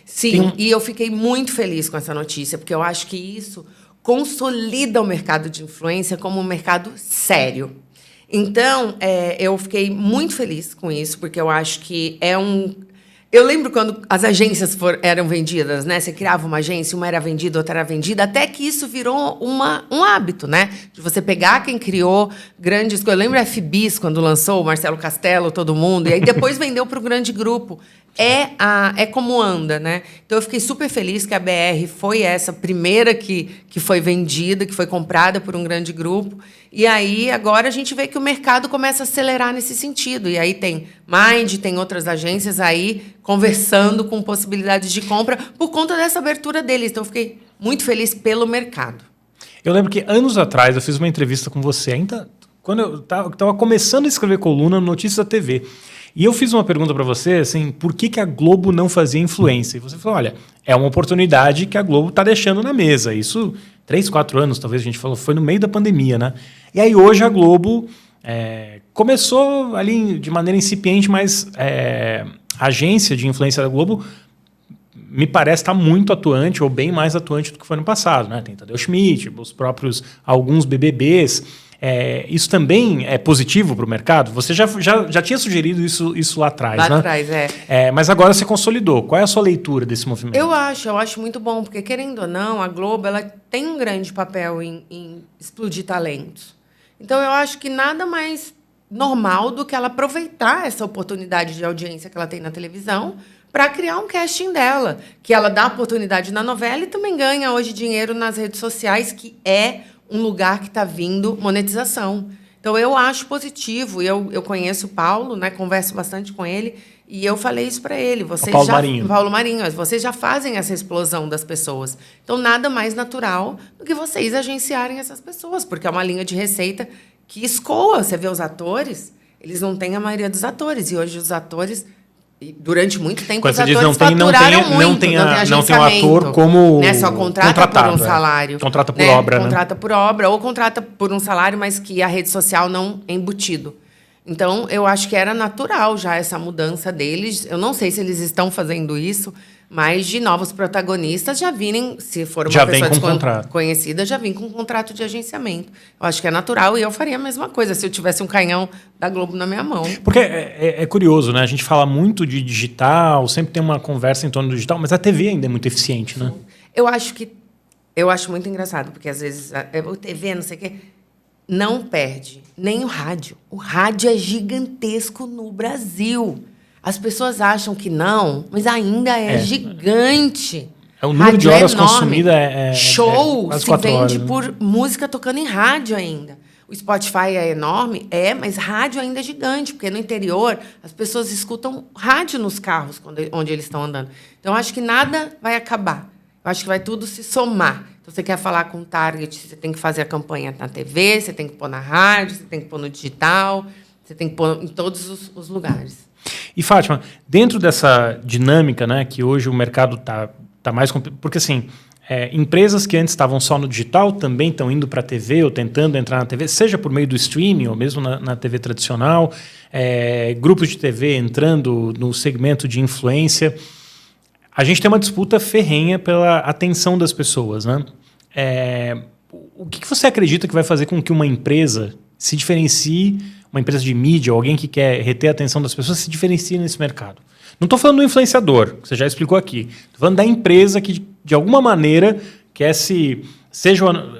Sim, e eu fiquei muito feliz com essa notícia, porque eu acho que isso consolida o mercado de influência como um mercado sério. Então, eu fiquei muito feliz com isso, porque eu acho que Eu lembro quando as agências eram vendidas, né? Você criava uma agência, uma era vendida, outra era vendida, até que isso virou um hábito, né? De você pegar quem criou grandes coisas. Eu lembro a FBIS, quando lançou, o Marcelo Castelo, todo mundo, e aí depois vendeu para o grande grupo. É como anda, né? Então, eu fiquei super feliz que a BR foi essa primeira que foi vendida, que foi comprada por um grande grupo. E aí, agora, a gente vê que o mercado começa a acelerar nesse sentido. E aí tem Mind, tem outras agências aí conversando com possibilidades de compra por conta dessa abertura deles. Então, eu fiquei muito feliz pelo mercado. Eu lembro que, anos atrás, eu fiz uma entrevista com você, ainda quando eu estava começando a escrever coluna no Notícias da TV. E eu fiz uma pergunta para você, assim, por que a Globo não fazia influência? E você falou, olha, é uma oportunidade que a Globo está deixando na mesa. Isso, 3, 4 anos, talvez a gente falou, foi no meio da pandemia, né? E aí hoje a Globo começou ali de maneira incipiente, mas a agência de influência da Globo me parece estar muito atuante, ou bem mais atuante do que foi no passado, né? Tem Tadeu Schmidt, os próprios, alguns BBBs. Isso também é positivo para o mercado? Você já tinha sugerido isso lá atrás, né? Lá atrás, mas agora você consolidou. Qual é a sua leitura desse movimento? Eu acho muito bom, porque, querendo ou não, a Globo ela tem um grande papel em explodir talentos. Então, eu acho que nada mais normal do que ela aproveitar essa oportunidade de audiência que ela tem na televisão para criar um casting dela, que ela dá oportunidade na novela e também ganha hoje dinheiro nas redes sociais, que é um lugar que está vindo monetização. Então, eu acho positivo. Eu conheço o Paulo, né, converso bastante com ele, e eu falei isso para ele. Paulo Marinho. Vocês já fazem essa explosão das pessoas. Então, nada mais natural do que vocês agenciarem essas pessoas, porque é uma linha de receita que escoa. Você vê os atores, eles não têm a maioria dos atores, e hoje os atores durante muito tempo Quando os você diz atores não tem não tem um ator como né? Só contrata por um salário. Contrata por né? obra, Contrata por obra ou contrata por um salário, mas que a rede social não é embutido. Então, eu acho que era natural já essa mudança deles. Eu não sei se eles estão fazendo isso, mas de novos protagonistas já virem, se for uma pessoa desconhecida, já vem com um contrato de agenciamento. Eu acho que é natural e eu faria a mesma coisa se eu tivesse um canhão da Globo na minha mão. Porque é curioso, né? A gente fala muito de digital, sempre tem uma conversa em torno do digital, mas a TV ainda é muito eficiente, né? Eu acho muito engraçado, porque às vezes a TV, não sei o quê, não perde nem o rádio. O rádio é gigantesco no Brasil. As pessoas acham que não, mas ainda é gigante. O número de horas consumidas Show quase se 4 vende horas, né? por música tocando em rádio ainda. O Spotify é enorme, mas rádio ainda é gigante, porque no interior as pessoas escutam rádio nos carros onde eles estão andando. Então, eu acho que nada vai acabar. Eu acho que vai tudo se somar. Então, você quer falar com o target, você tem que fazer a campanha na TV, você tem que pôr na rádio, você tem que pôr no digital, você tem que pôr em todos os lugares. E, Fátima, dentro dessa dinâmica, né, que hoje o mercado tá mais... Porque, assim, empresas que antes estavam só no digital também estão indo para a TV ou tentando entrar na TV, seja por meio do streaming ou mesmo na TV tradicional, grupos de TV entrando no segmento de influência. A gente tem uma disputa ferrenha pela atenção das pessoas, né? O que você acredita que vai fazer com que uma empresa se diferencie, uma empresa de mídia, ou alguém que quer reter a atenção das pessoas, se diferencie nesse mercado? Não estou falando do influenciador, que você já explicou aqui. Estou falando da empresa que, de alguma maneira, quer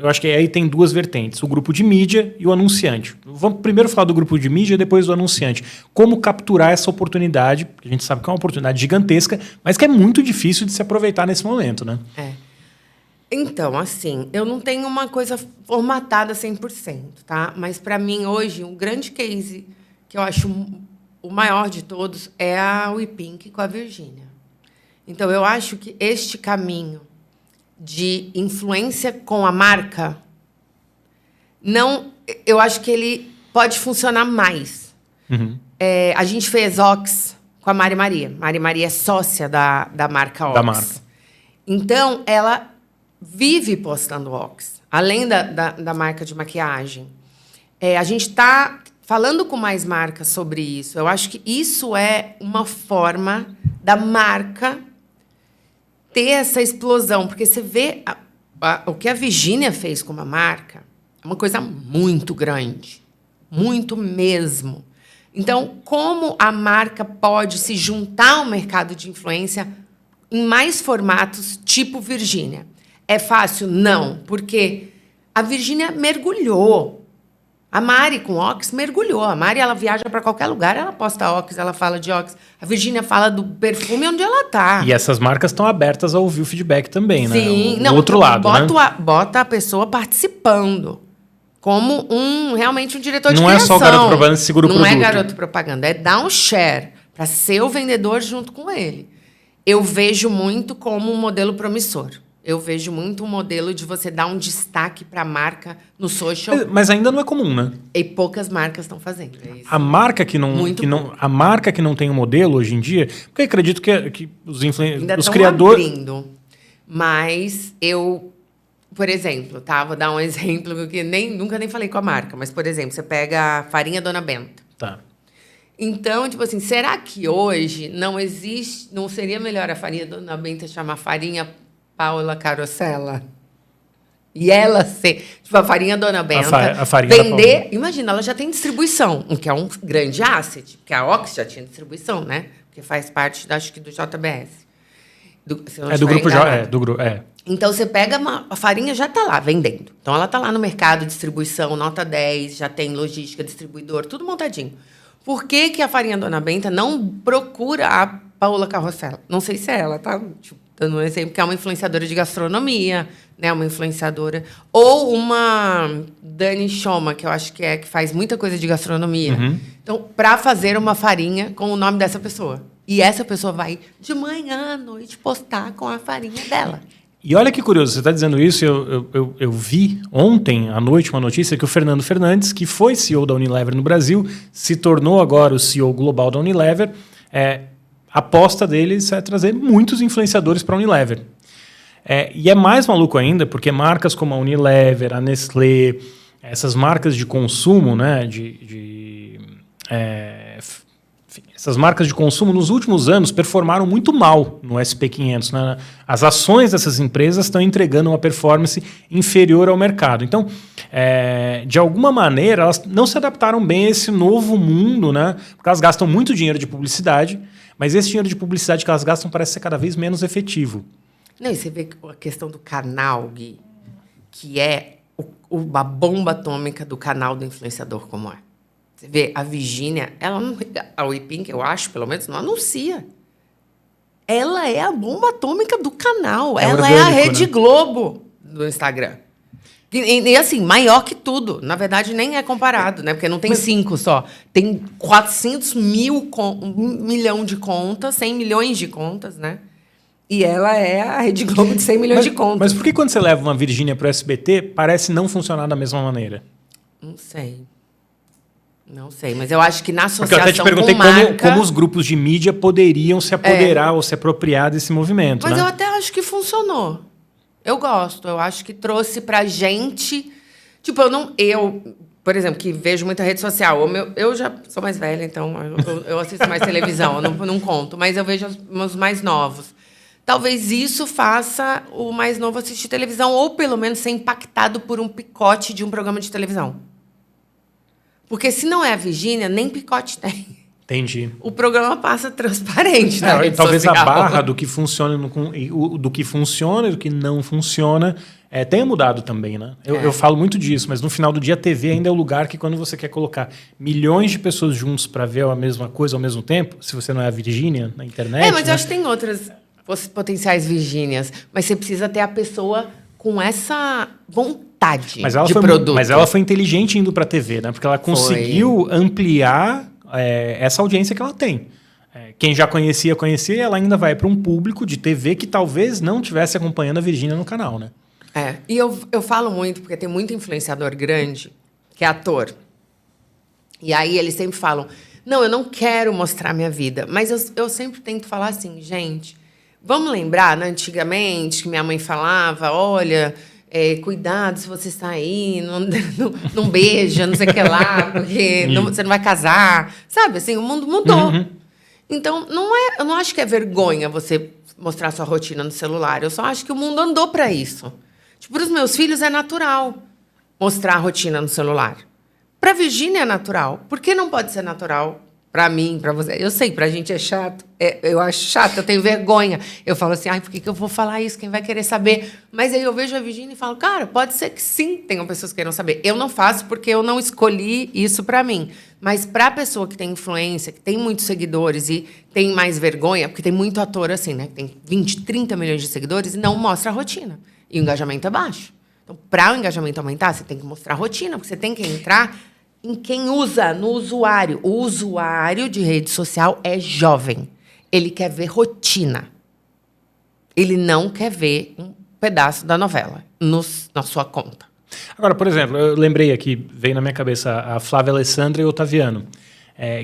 eu acho que aí tem duas vertentes, o grupo de mídia e o anunciante. Vamos primeiro falar do grupo de mídia e depois do anunciante. Como capturar essa oportunidade, porque a gente sabe que é uma oportunidade gigantesca, mas que é muito difícil de se aproveitar nesse momento, né? Então, assim, eu não tenho uma coisa formatada 100%, tá? Mas, para mim, hoje, um grande case que eu acho o maior de todos é a WePink com a Virgínia. Então, eu acho que este caminho de influência com a marca, eu acho que ele pode funcionar mais. Uhum. A gente fez Ox com a Mari Maria. Mari Maria é sócia da marca Ox. Da marca. Então, ela vive postando Ox, além da marca de maquiagem. A gente está falando com mais marcas sobre isso. Eu acho que isso é uma forma da marca ter essa explosão, porque você vê o que a Virgínia fez com uma marca, é uma coisa muito grande, muito mesmo. Então, como a marca pode se juntar ao mercado de influência em mais formatos tipo Virgínia? É fácil? Não, porque a Virgínia mergulhou. A Mari com Ox mergulhou. A Mari, ela viaja para qualquer lugar, ela posta Ox, ela fala de Ox. A Virgínia fala do perfume onde ela tá. E essas marcas estão abertas a ouvir o feedback também, né? Sim. O outro lado, bota a pessoa participando. Como realmente um diretor de criação. Não é só garoto propaganda que segura o produto. Não é garoto propaganda, é dar um share para ser o vendedor junto com ele. Eu vejo muito como um modelo promissor. Eu vejo muito um modelo de você dar um destaque para a marca no social. Mas ainda não é comum, né? E poucas marcas estão fazendo. A marca que não tem um modelo hoje em dia, porque eu acredito que os criadores... Abrindo. Mas por exemplo, vou dar um exemplo que nunca nem falei com a marca, mas, por exemplo, você pega a farinha Dona Benta. Tá. Então, tipo assim, será que hoje não seria melhor a farinha Dona Benta chamar farinha Paula Carosella? E ela ser... Tipo, a farinha Dona Benta... A farinha vender... Imagina, ela já tem distribuição, o que é um grande asset, porque a Ox já tinha distribuição, né? Porque faz parte, acho que, do JBS. Do grupo J. Então, você pega a farinha, já está lá, vendendo. Então, ela está lá no mercado, distribuição, nota 10, já tem logística, distribuidor, tudo montadinho. Por que a farinha Dona Benta não procura a Paula Carosella? Não sei se é ela, tá? Tipo, dando um exemplo, que é uma influenciadora de gastronomia, né? Uma influenciadora. Ou uma Dani Schoma, que eu acho que faz muita coisa de gastronomia. Uhum. Então, para fazer uma farinha com o nome dessa pessoa. E essa pessoa vai, de manhã à noite, postar com a farinha dela. E olha que curioso, você está dizendo isso, eu vi ontem à noite uma notícia que o Fernando Fernandes, que foi CEO da Unilever no Brasil, se tornou agora o CEO global da Unilever. a aposta deles é trazer muitos influenciadores para a Unilever. E é mais maluco ainda, porque marcas como a Unilever, a Nestlé, essas marcas de consumo, né, essas marcas de consumo, nos últimos anos, performaram muito mal no SP500. Né? As ações dessas empresas estão entregando uma performance inferior ao mercado. Então, de alguma maneira, elas não se adaptaram bem a esse novo mundo, né? Porque elas gastam muito dinheiro de publicidade, mas esse dinheiro de publicidade que elas gastam parece ser cada vez menos efetivo. Não, e você vê a questão do canal, Gui, que é uma bomba atômica do canal do influenciador, como é. Você vê, a Virgínia, ela não, a Weepink, eu acho, pelo menos, não anuncia. Ela é a bomba atômica do canal. Ela orgânico, é a Rede, né? Globo do Instagram. E assim, maior que tudo. Na verdade, nem é comparado, né? Porque não tem 5 só. Tem 400 milhão de contas, 100 milhões de contas, né? E ela é a Rede Globo de 100 milhões de contas. Mas por que quando você leva uma Virgínia para o SBT, parece não funcionar da mesma maneira? Não sei. Não sei, mas eu acho que na associação porque eu até te perguntei como os grupos de mídia poderiam se apoderar ou se apropriar desse movimento. Mas né? eu até acho que funcionou. Eu gosto. Eu acho que trouxe pra gente... Tipo, eu, por exemplo, que vejo muita rede social. Eu já sou mais velha, então eu assisto mais televisão, eu não conto. Mas eu vejo os mais novos. Talvez isso faça o mais novo assistir televisão, ou pelo menos ser impactado por um picote de um programa de televisão. Porque se não é a Virgínia, nem picote tem. Entendi. O programa passa transparente na rede talvez social. A barra do que funciona e do que não funciona tenha mudado também, né? Eu falo muito disso, mas no final do dia a TV ainda é o lugar que quando você quer colocar milhões de pessoas juntos para ver a mesma coisa ao mesmo tempo, se você não é a Virgínia na internet... mas eu acho que tem outras potenciais Virgínias, mas você precisa ter a pessoa com essa vontade de produto. Mas ela foi inteligente indo para a TV, né? Porque ela conseguiu ampliar essa audiência que ela tem. Quem já conhecia, e ela ainda vai para um público de TV que talvez não estivesse acompanhando a Virgínia no canal, né? E eu falo muito, porque tem muito influenciador grande que é ator. E aí eles sempre falam, não, eu não quero mostrar minha vida. Mas eu sempre tento falar assim, gente, vamos lembrar, né, antigamente, que minha mãe falava, olha... cuidado se você sair, não beija, não sei o que lá, porque você não vai casar. Sabe, assim, o mundo mudou. Uhum. Então, eu não acho que é vergonha você mostrar sua rotina no celular. Eu só acho que o mundo andou para isso. Tipo, para os meus filhos é natural mostrar a rotina no celular. Para a Virgínia é natural. Por que não pode ser natural para mim, para você? Eu sei, para a gente é chato. Eu acho chato, eu tenho vergonha. Eu falo assim, por que eu vou falar isso? Quem vai querer saber? Mas aí eu vejo a Virgínia e falo, cara, pode ser que sim tenham pessoas que queiram saber. Eu não faço porque eu não escolhi isso para mim. Mas para a pessoa que tem influência, que tem muitos seguidores e tem mais vergonha, porque tem muito ator assim, né? Que tem 20, 30 milhões de seguidores e não mostra a rotina. E o engajamento é baixo. Então, para o engajamento aumentar, você tem que mostrar a rotina, porque você tem que entrar... em quem usa, no usuário. O usuário de rede social é jovem. Ele quer ver rotina. Ele não quer ver um pedaço da novela na sua conta. Agora, por exemplo, eu lembrei aqui, veio na minha cabeça a Flávia Alessandra e o Otaviano.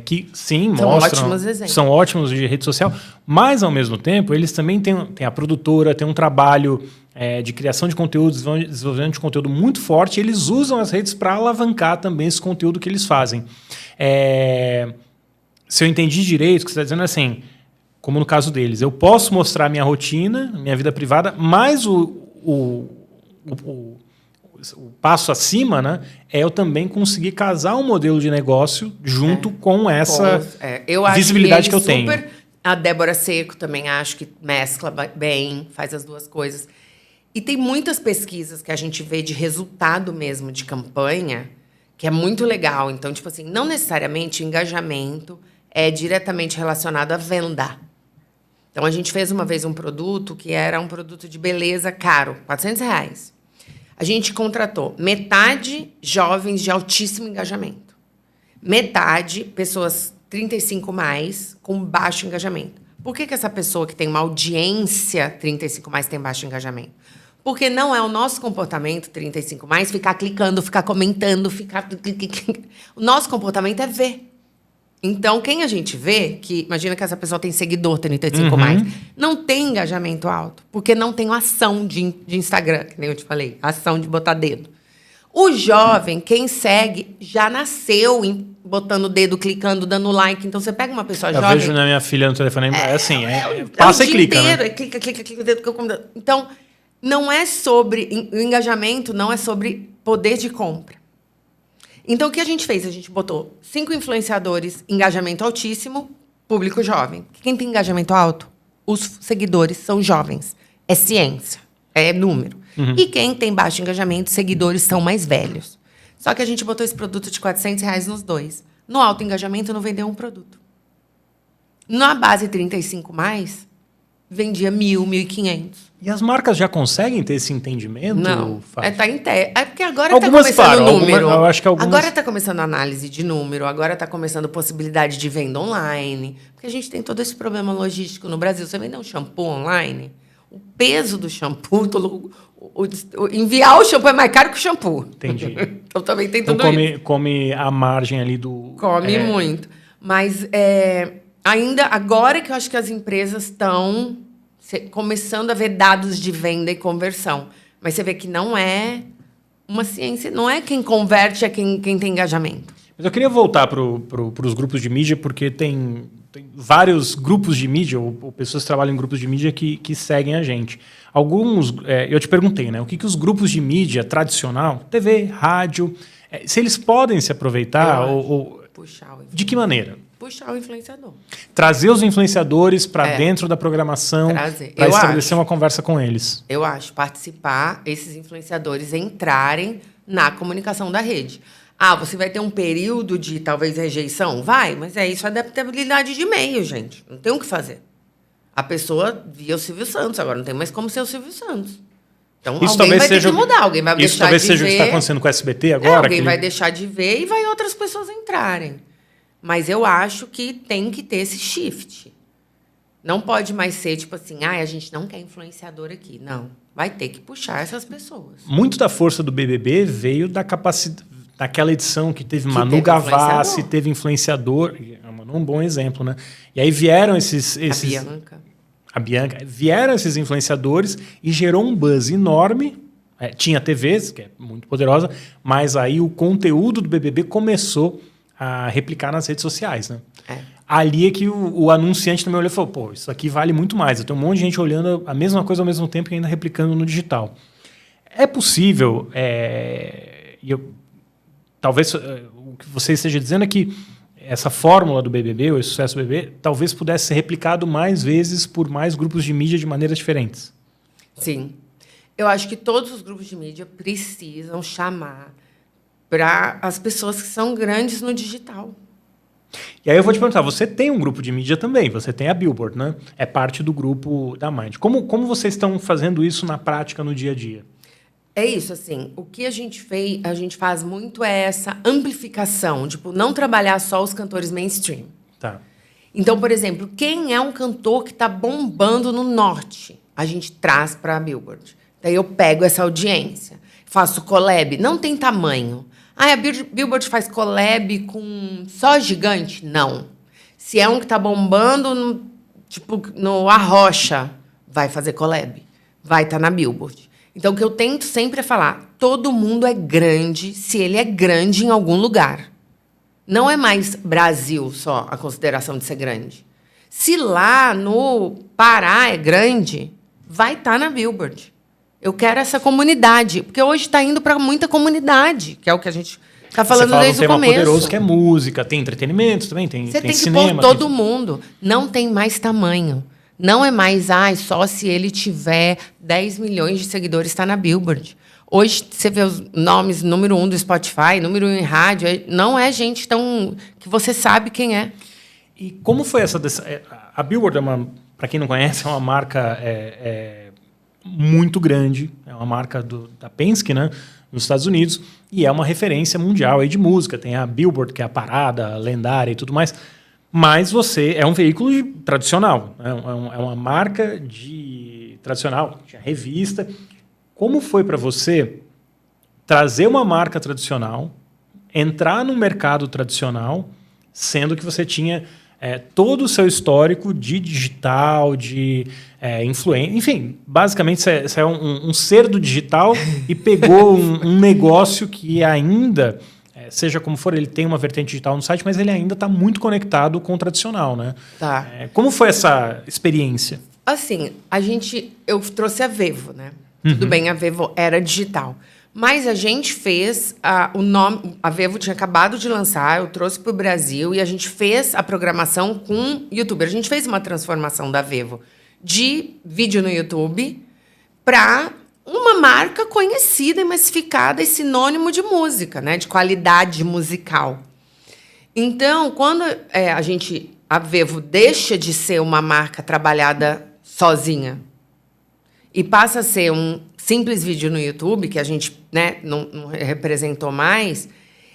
Que sim, são ótimos de rede social, mas ao mesmo tempo eles também têm a produtora, têm um trabalho de criação de conteúdo, desenvolvimento de conteúdo muito forte, e eles usam as redes para alavancar também esse conteúdo que eles fazem. Se eu entendi direito, o que você está dizendo é assim, como no caso deles, eu posso mostrar minha rotina, minha vida privada, mas o passo acima, né, é eu também conseguir casar um modelo de negócio junto com essa visibilidade que eu tenho. A Débora Seco também acho que mescla bem, faz as duas coisas. E tem muitas pesquisas que a gente vê de resultado mesmo de campanha, que é muito legal. Então, tipo assim, não necessariamente o engajamento é diretamente relacionado à venda. Então, a gente fez uma vez um produto que era um produto de beleza caro, R$400. A gente contratou metade jovens de altíssimo engajamento. Metade pessoas 35 mais com baixo engajamento. Por que essa pessoa que tem uma audiência 35 mais tem baixo engajamento? Porque não é o nosso comportamento 35 mais ficar clicando, ficar comentando, ficar... O nosso comportamento é ver. Então, quem a gente vê, que imagina que essa pessoa tem seguidor 35 mais, não tem engajamento alto, porque não tem ação de Instagram, que nem eu te falei, ação de botar dedo. O jovem, quem segue, já nasceu botando o dedo, clicando, dando like. Então, você pega uma pessoa jovem... Eu vejo na minha filha no telefone, passa e clica, inteiro, né? clica, dedo. Então, não é sobre... O engajamento não é sobre poder de compra. Então, o que a gente fez? A gente botou 5 influenciadores, engajamento altíssimo, público jovem. Quem tem engajamento alto? Os seguidores são jovens. É ciência, é número. E quem tem baixo engajamento, seguidores são mais velhos. Só que a gente botou esse produto de R$400 nos dois. No alto engajamento, não vendeu um produto. Na base 35 mais, vendia 1.000, 1.500. E as marcas já conseguem ter esse entendimento? Não, é porque agora está Algumas começando param, o número. eu acho que algumas... Agora está começando a análise de número, agora está começando possibilidade de venda online. Porque a gente tem todo esse problema logístico no Brasil. Você vende um shampoo online, o peso do shampoo, enviar o shampoo é mais caro que o shampoo. Entendi. Então também tem tudo isso. Come a margem ali do... Come muito. Mas ainda agora que eu acho que as empresas estão começando a ver dados de venda e conversão. Mas você vê que não é uma ciência, não é quem converte, é quem tem engajamento. Mas eu queria voltar para os grupos de mídia, porque tem vários grupos de mídia, ou pessoas que trabalham em grupos de mídia que seguem a gente. Alguns, eu te perguntei, né? O que os grupos de mídia tradicional, TV, rádio, se eles podem se aproveitar, de que maneira? Puxar o influenciador. Trazer os influenciadores para dentro da programação, para estabelecer uma conversa com eles. Eu acho, participar, esses influenciadores entrarem na comunicação da rede. Você vai ter um período de, talvez, rejeição? Vai, mas isso é adaptabilidade de meio, gente. Não tem o que fazer. A pessoa via o Silvio Santos, agora não tem mais como ser o Silvio Santos. Então, isso alguém vai ter que mudar, alguém vai deixar de ver. Isso talvez seja o que está acontecendo com o SBT agora? Alguém vai deixar de ver e vai outras pessoas entrarem. Mas eu acho que tem que ter esse shift. Não pode mais ser tipo assim, a gente não quer influenciador aqui. Não, vai ter que puxar essas pessoas. Muito da força do BBB veio da capacidade... Naquela edição que teve Manu Gavassi, teve influenciador. A Manu é um bom exemplo, né? E aí vieram a Bianca. Vieram esses influenciadores e gerou um buzz enorme. Tinha TVs, que é muito poderosa, mas aí o conteúdo do BBB começou a replicar nas redes sociais, né? Ali é que o anunciante também olhou e falou, isso aqui vale muito mais. Eu tenho um monte de gente olhando a mesma coisa ao mesmo tempo e ainda replicando no digital. É possível... Talvez o que você esteja dizendo é que essa fórmula do BBB, o sucesso do BBB, talvez pudesse ser replicado mais vezes por mais grupos de mídia de maneiras diferentes. Sim. Eu acho que todos os grupos de mídia precisam chamar para as pessoas que são grandes no digital. E aí eu vou te perguntar, você tem um grupo de mídia também, você tem a Billboard, né? É parte do grupo da Mind. Como vocês estão fazendo isso na prática, no dia a dia? É isso, assim, o que a gente faz muito é essa amplificação, tipo, não trabalhar só os cantores mainstream. Tá. Então, por exemplo, quem é um cantor que está bombando no norte? A gente traz para a Billboard. Daí eu pego essa audiência, faço collab, não tem tamanho. A Billboard faz collab com só gigante? Não. Se é um que está bombando, no Arrocha, vai fazer collab. Vai estar na Billboard. Então, o que eu tento sempre é falar, todo mundo é grande se ele é grande em algum lugar. Não é mais Brasil só a consideração de ser grande. Se lá no Pará é grande, vai estar na Billboard. Eu quero essa comunidade, porque hoje está indo para muita comunidade, que é o que a gente está falando desde o começo. Você fala um tema poderoso que é música, tem entretenimento também, tem cinema. Você tem que pôr todo mundo. Não tem mais tamanho. Não é mais, só se ele tiver 10 milhões de seguidores está na Billboard. Hoje, você vê os nomes número 1 do Spotify, número 1 em rádio, não é gente tão que você sabe quem é. E como foi essa... A Billboard, para quem não conhece, é uma marca muito grande, é uma marca da Penske, né, nos Estados Unidos, e é uma referência mundial aí de música. Tem a Billboard, que é a parada lendária e tudo mais. Mas você é um veículo tradicional, né? É uma marca tradicional, tinha revista. Como foi para você trazer uma marca tradicional, entrar no mercado tradicional, sendo que você tinha todo o seu histórico de digital, de influência. Enfim, basicamente você é um ser do digital e pegou um negócio que ainda, seja como for, ele tem uma vertente digital no site, mas ele ainda está muito conectado com o tradicional, né? Tá. Como foi essa experiência? Assim, eu trouxe a Vevo, né? Tudo bem, a Vevo era digital. Mas a gente fez o nome. A Vevo tinha acabado de lançar, eu trouxe para o Brasil e a gente fez a programação com youtuber. A gente fez uma transformação da Vevo de vídeo no YouTube para uma marca conhecida e massificada e sinônimo de música, né? De qualidade musical. Então, quando a Vevo deixa de ser uma marca trabalhada sozinha e passa a ser um simples vídeo no YouTube, que a gente, né, não representou mais,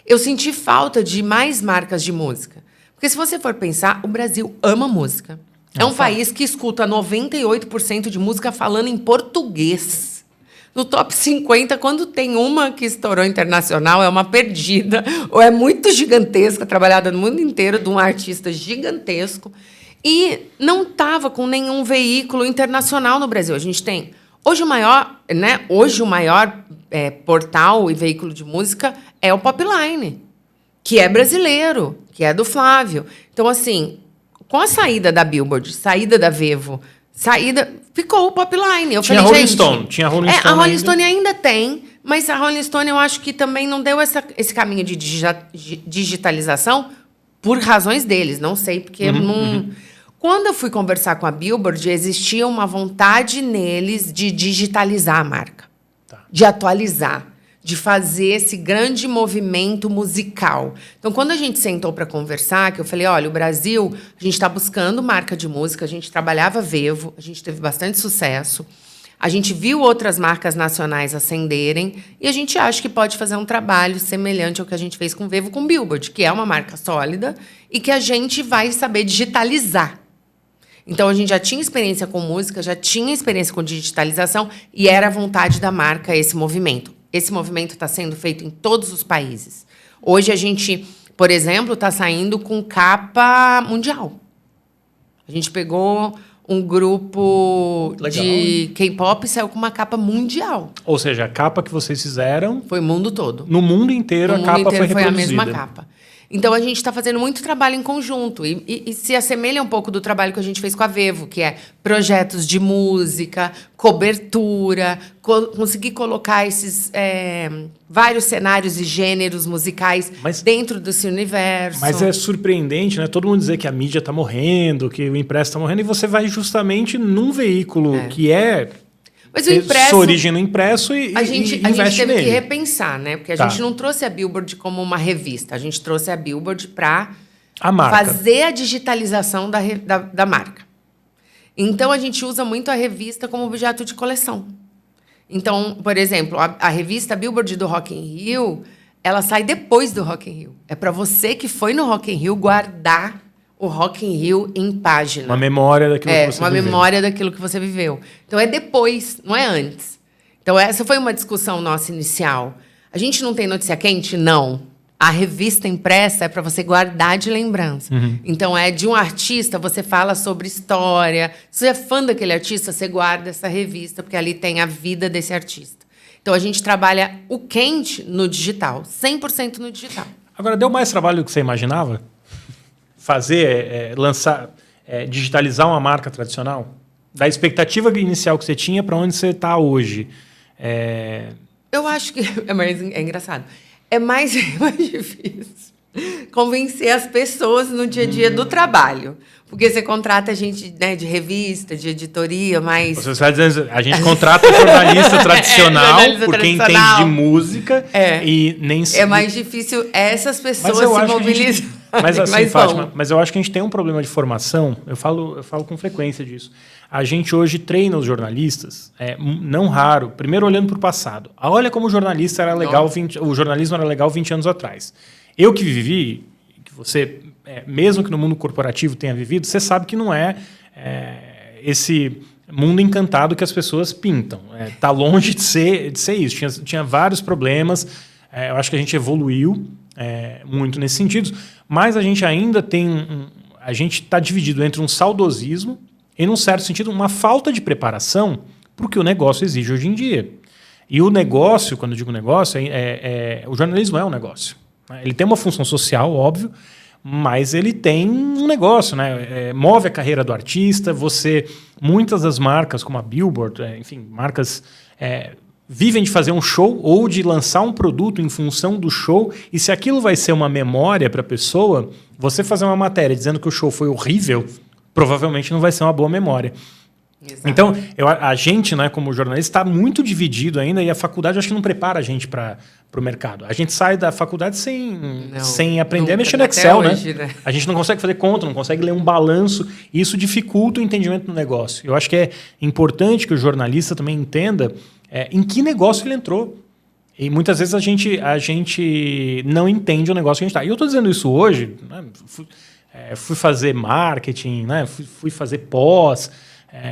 eu senti falta de mais marcas de música. Porque se você for pensar, o Brasil ama música. É um país que escuta 98% de música falando em português. No top 50, quando tem uma que estourou internacional, é uma perdida, ou é muito gigantesca, trabalhada no mundo inteiro, de um artista gigantesco. E não estava com nenhum veículo internacional no Brasil. A gente tem... Hoje o maior portal e veículo de música é o Popline, que é brasileiro, que é do Flávio. Então, assim, com a saída da Billboard, saída da Vevo, ficou o Popline. Tinha Rolling Stone. Tinha Rolling Stone a Rolling Stone ainda tem, mas a Rolling Stone eu acho que também não deu esse caminho de digitalização por razões deles. Não sei, porque Quando eu fui conversar com a Billboard, existia uma vontade neles de digitalizar a marca, de atualizar, de fazer esse grande movimento musical. Então, quando a gente sentou para conversar, que eu falei, olha, o Brasil, a gente está buscando marca de música, a gente trabalhava Vevo, a gente teve bastante sucesso, a gente viu outras marcas nacionais ascenderem e a gente acha que pode fazer um trabalho semelhante ao que a gente fez com Vevo, com Billboard, que é uma marca sólida e que a gente vai saber digitalizar. Então, a gente já tinha experiência com música, já tinha experiência com digitalização e era a vontade da marca esse movimento. Esse movimento está sendo feito em todos os países. Hoje, a gente, por exemplo, está saindo com capa mundial. A gente pegou um grupo de K-pop e saiu com uma capa mundial. Ou seja, a capa que vocês fizeram... Foi o mundo todo. No mundo inteiro, a capa foi reproduzida. Foi a mesma capa. Então, a gente está fazendo muito trabalho em conjunto e se assemelha um pouco do trabalho que a gente fez com a Vevo, que é projetos de música, cobertura, conseguir colocar esses vários cenários e gêneros musicais dentro desse universo. Mas é surpreendente, né? Todo mundo dizer que a mídia está morrendo, que o impresso está morrendo, e você vai justamente num veículo que Mas o impresso, sua origem no impresso e a gente teve nele. Que repensar, né? Porque a gente não trouxe a Billboard como uma revista. A gente trouxe a Billboard para fazer a digitalização da marca. Então, a gente usa muito a revista como objeto de coleção. Então, por exemplo, a revista Billboard do Rock in Rio, ela sai depois do Rock in Rio. É para você que foi no Rock in Rio guardar o Rock in Rio em página. Uma memória daquilo que você viveu. Memória daquilo que você viveu. Então, é depois, não é antes. Então, essa foi uma discussão nossa inicial. A gente não tem notícia quente? Não. A revista impressa é para você guardar de lembrança. Então, é de um artista, você fala sobre história. Se você é fã daquele artista, você guarda essa revista, porque ali tem a vida desse artista. Então, a gente trabalha o quente no digital, 100% no digital. Agora, deu mais trabalho do que você imaginava? Digitalizar uma marca tradicional? Da expectativa inicial que você tinha para onde você está hoje? Eu acho que é engraçado. É mais difícil convencer as pessoas no dia a dia do trabalho. Porque você contrata gente, né, de revista, de editoria, mas... Você está dizendo, a gente contrata jornalista tradicional, porque entende de música e nem... É mais difícil essas pessoas se mobilizarem. Mas assim, Fátima, mas eu acho que a gente tem um problema de formação, eu falo com frequência disso. A gente hoje treina os jornalistas, não raro, primeiro olhando para o passado. Olha como o jornalista era legal, o jornalismo era legal 20 anos atrás. Eu que vivi, que você, mesmo que no mundo corporativo tenha vivido, você sabe que não é esse mundo encantado que as pessoas pintam. Está longe de ser isso. Tinha vários problemas. Eu acho que a gente evoluiu muito nesse sentido, mas a gente ainda tem... A gente está dividido entre um saudosismo e, num certo sentido, uma falta de preparação para o que o negócio exige hoje em dia. E o negócio, quando eu digo negócio, o jornalismo é um negócio. Ele tem uma função social, óbvio, mas ele tem um negócio, né? Move a carreira do artista. Muitas das marcas, como a Billboard, enfim, marcas vivem de fazer um show ou de lançar um produto em função do show. E se aquilo vai ser uma memória para a pessoa, você fazer uma matéria dizendo que o show foi horrível, provavelmente não vai ser uma boa memória. Exato. Então, a gente, né, como jornalista, está muito dividido ainda, e a faculdade acho que não prepara a gente para o mercado. A gente sai da faculdade sem aprender a mexer no Excel, hoje, né? A gente não consegue fazer conta, não consegue ler um balanço, e isso dificulta o entendimento do negócio. Eu acho que é importante que o jornalista também entenda em que negócio ele entrou. E muitas vezes a gente não entende o negócio que a gente está. E eu estou dizendo isso hoje, né, fui fazer marketing, né, fui fazer pós.